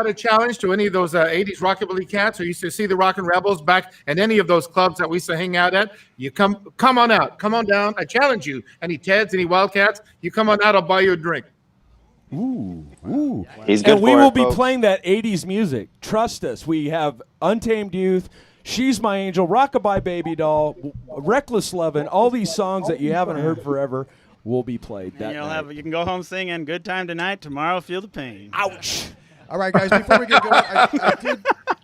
a challenge to any of those 80s rockabilly cats who used to see the Rockin' Rebels back in any of those clubs that we used to hang out at. You come on out, come on down. I challenge you. Any Teds, any Wildcats, you come on out. I'll buy you a drink. Ooh. He's good And we for will it, be folks. playing that 80s music. Trust us. We have Untamed Youth, She's My Angel, Rockabye Baby Doll, Reckless Lovin', all these songs that you haven't heard forever. will be played that And night. you can go home singing "Good Time Tonight." Tomorrow, feel the pain. Ouch. All right, guys, before we get going,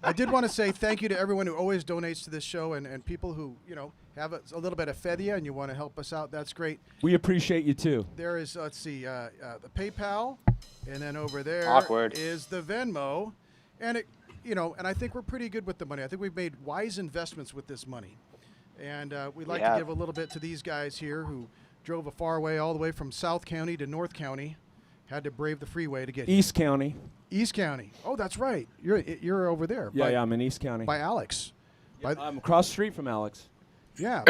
I did want to say thank you to everyone who always donates to this show and people who, have a little bit of fedia and you want to help us out. That's great. We appreciate you too. There is, let's see, the PayPal, and then over there Awkward. is the Venmo. And, and I think we're pretty good with the money. I think we've made wise investments with this money. And we'd like to give a little bit to these guys here who drove a far way all the way from South County to North County, had to brave the freeway to get here. East County. East County. Oh, that's right. You're over there. Yeah, I'm in East County. By Alex. I'm across the street from Alex. Yeah.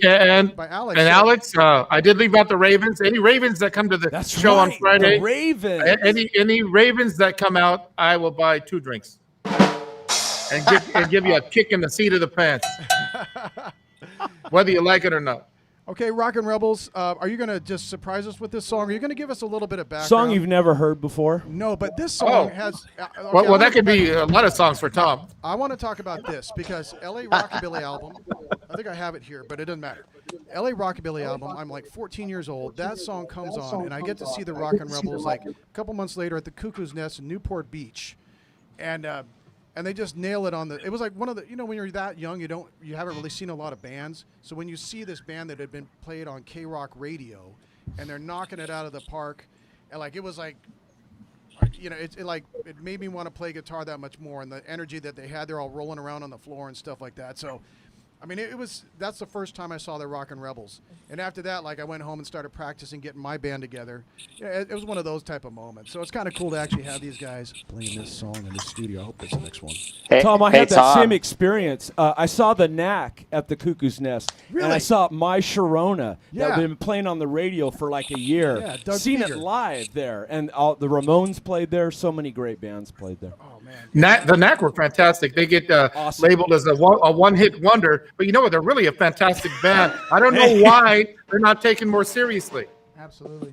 And by Alex. And Alex, I did leave out the Ravens. Any Ravens that come to the show on Friday? The Ravens. Any Ravens that come out, I will buy 2 drinks and give you a kick in the seat of the pants, whether you like it or not. Okay, Rockin' Rebels, are you going to just surprise us with this song? Are you going to give us a little bit of background? Song you've never heard before? No, but this song has... well, that could be a lot of songs for Tom. I want to talk about this because LA Rockabilly album, I think I have it here, but it doesn't matter. LA Rockabilly album, I'm like 14 years old. That song comes on, and I get to see the Rockin' Rebels like a couple months later at the Cuckoo's Nest in Newport Beach. And they just nail it on the. It was like one of the. When you're that young, you haven't really seen a lot of bands. So when you see this band that had been played on K-Rock radio, and they're knocking it out of the park, and it was like, it made me want to play guitar that much more, and the energy that they had, they're all rolling around on the floor and stuff like that. So, I mean, that's the first time I saw the Rockin' Rebels. And after that, I went home and started practicing getting my band together. It was one of those type of moments. So it's kind of cool to actually have these guys playing this song in the studio. I hope it's the next one. Hey, Tom, I had that Tom. same experience. I saw the Knack at the Cuckoo's Nest. Really? And I saw My Sharona that Yeah. had been playing on the radio for like a year. Yeah, Doug Seen Seeger. it live there. And the Ramones played there. So many great bands played there. Oh, man. The Knack were fantastic. They get Awesome. labeled as a one-hit wonder, but you know what? They're really a fantastic band. I don't know why they're not taken more seriously. Absolutely.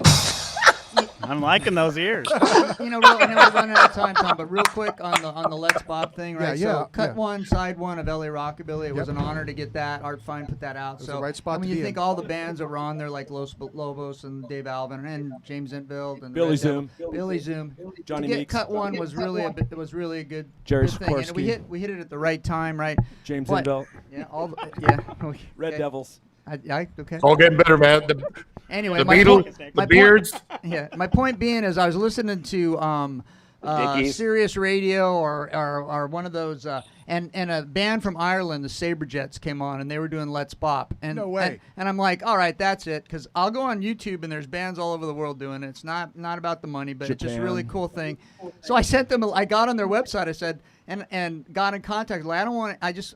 I'm liking those ears. I know we're running out of time, Tom, but real quick on the Let's Bob thing, right? Yeah, so cut yeah. one, side one of LA Rockabilly. It was an honor to get that. Art Fine put that out. was So the right spot when to you be think in. all the bands that were on there, like Los Lobos and Dave Alvin and James Intveld and Billy Red Zoom. Devil- Billy Zoom, Johnny to get Meeks. cut one was really a good Jerry good thing. And Sikorsky. we hit it at the right time, right? James But- Inbelt. Yeah, Red okay. Devils. Okay. All getting better, man. Anyway, The my Beatles, point- the my point- Beards. Yeah, my point being is I was listening to Dickies. Sirius Radio or one of those, and a band from Ireland, the Saberjets, came on and they were doing Let's Bop. And, No way. And I'm like, all right, that's it, because I'll go on YouTube and there's bands all over the world doing it. It's not about the money, but it's just a really Japan. cool thing. So I sent them. I got on their website. I said. And got in contact. Like,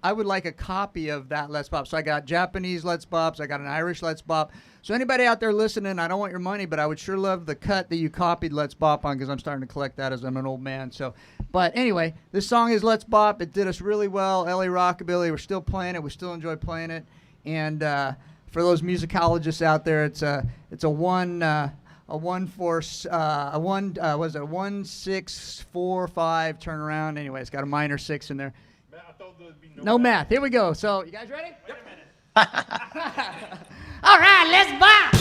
I would like a copy of that Let's Bop. So I got Japanese Let's Bops. I got an Irish Let's Bop. So anybody out there listening, I don't want your money, but I would sure love the cut that you copied Let's Bop on, because I'm starting to collect that as I'm an old man. So, but anyway, this song is Let's Bop. It did us really well. LA Rockabilly. We're still playing it. We still enjoy playing it. And for those musicologists out there, it's a 1-6-4-5 turnaround. Anyway, it's got a minor 6 in there. No math. Here we go. So, you guys ready? Yep. All right, let's bop.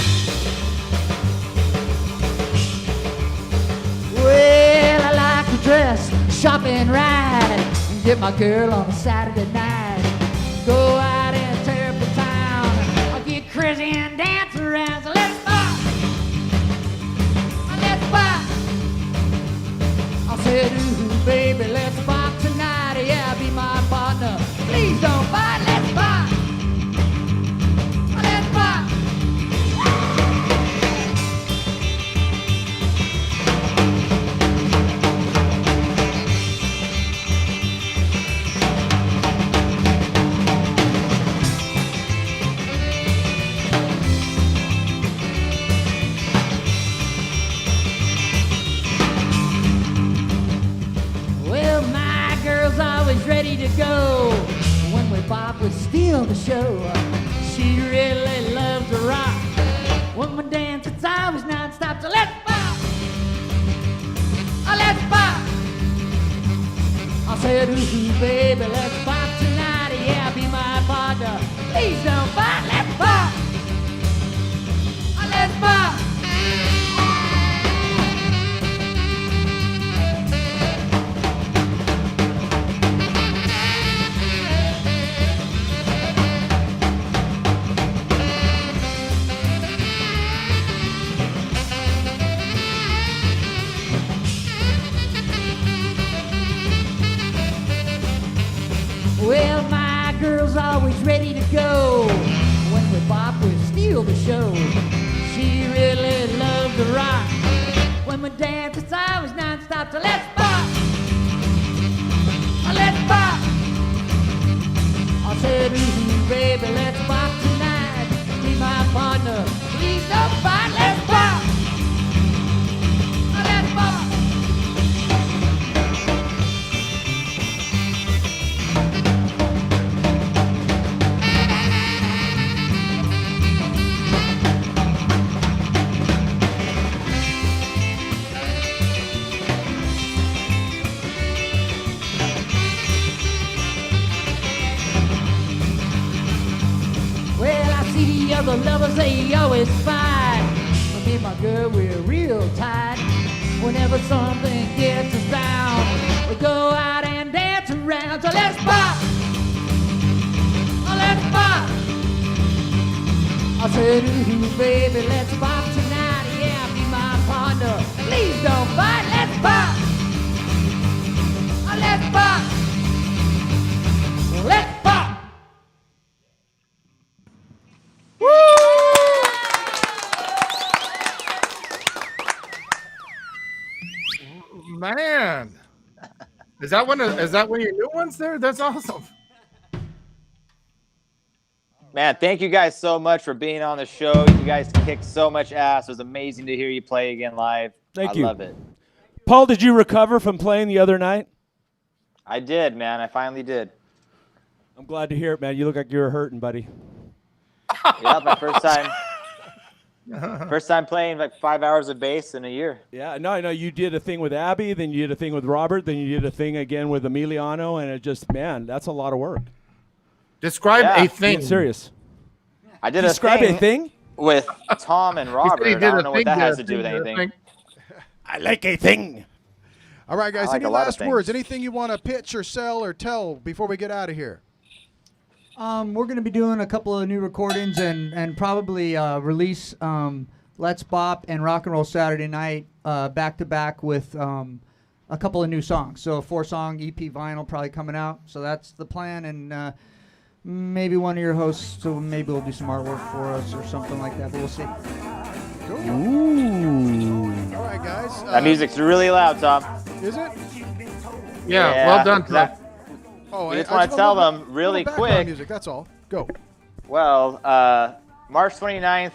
Well, I like to dress, shop and ride, and get my girl on a Saturday night. Go out and tear up the town. I'll get crazy and dance around. So let's bop. Let's bop. I said, ooh, baby, let's bop tonight. Yeah, be my partner. Please don't fight. Let's bop. Let's bop. Well, my girl's always ready to go. When we bop, we steal the show. She really loves to rock. When we dance, it's always non-stop. So let's bop. Oh, let's bop. I said, ooh, baby, let's bop tonight. Yeah, be my partner. Please don't fight. Let's bop. Oh, let's bop. steal the show. She really loved to rock. When we danced, it's always non-stop. So let's pop. Let's pop. I said, ooh, baby, let's pop tonight. Be my partner. Please don't fight. Let's pop. Let's pop. Well, I see the other lovers, they always fight. But me and my girl, we're real tight. Whenever something gets us down, we go out and dance around. So let's pop. Oh, let's pop. I said, ooh, baby, let's pop tonight. Yeah, be my partner. Please don't fight. Let's pop. Oh, let's pop. Let's pop. Man, is that one of your new ones there? That's awesome. Man, thank you guys so much for being on the show. You guys kicked so much ass. It was amazing to hear you play again live. Thank I you. love it. Paul, did you recover from playing the other night? I did, man. I finally did. I'm glad to hear it, man. You look like you were hurting, buddy. Yeah, my first time. First time playing like 5 hours of bass in a year. Yeah, no, I know you did a thing with Abby, then you did a thing with Robert, then you did a thing again with Emiliano, and it just, man, that's a lot of work. Describe Yeah. a thing. Being serious. I did Describe a a thing? with Tom and He Robert. said he I did don't a know thing, what that did has a to do with thing, did a anything. thing. I like a thing. All right, guys. I like Any a lot of last things. words? Anything you want to pitch or sell or tell before we get out of here? We're going to be doing a couple of new recordings and probably release Let's Bop and Rock and Roll Saturday Night back to back with a couple of new songs. So a 4-song EP vinyl probably coming out. So that's the plan, and maybe one of your hosts. So maybe we'll do some artwork for us or something like that. But we'll see. Cool. Ooh. All right, guys. That music's really loud, Tom. Is it? Yeah, well done, Tom. Oh, We just want to tell them really quick. Music. That's all. Go. Well, March 29th,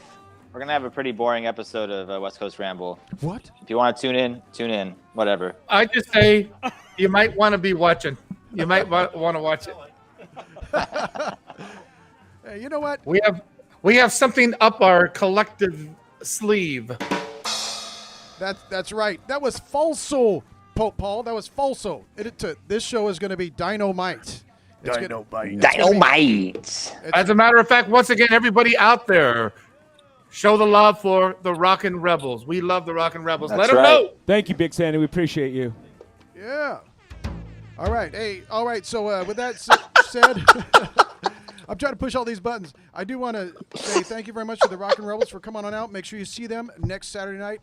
we're going to have a pretty boring episode of Westcoast Ramble. What? If you want to tune in, whatever. I just say you might want to be watching. You might want to watch it. Hey, you know what? We have something up our collective sleeve. That's right. That was falso, Paul. That was falso. This show is going to be dynamite. Dynamite. As a matter of fact, once again, everybody out there, show the love for the Rockin' Rebels. We love the Rockin' Rebels. That's Let them right. know. Thank you, Big Sandy. We appreciate you. Yeah. All right. Hey. All right. So with that said, I'm trying to push all these buttons. I do want to say thank you very much to the Rockin' Rebels for coming on out. Make sure you see them next Saturday night.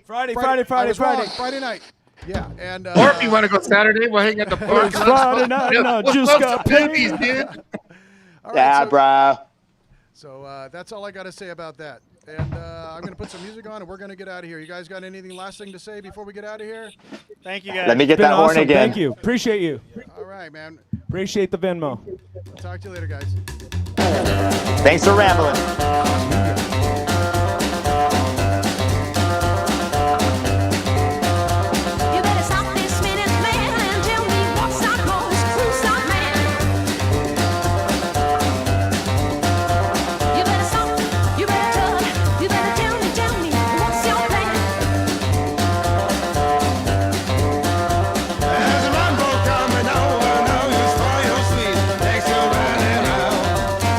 Friday I was wrong. Friday night. Yeah. And Or if you want to go Saturday, we'll hang at the park. It's Friday night and I just got paid. Dude. all right, Yeah, so, bro. So that's all I got to say about that. And I'm going to put some music on, and we're going to get out of here. You guys got anything last thing to say before we get out of here? Thank you guys. Let me get Been that horn awesome. again. Thank you. Appreciate you. All right, man. Appreciate the Venmo. Talk to you later, guys. Thanks for rambling.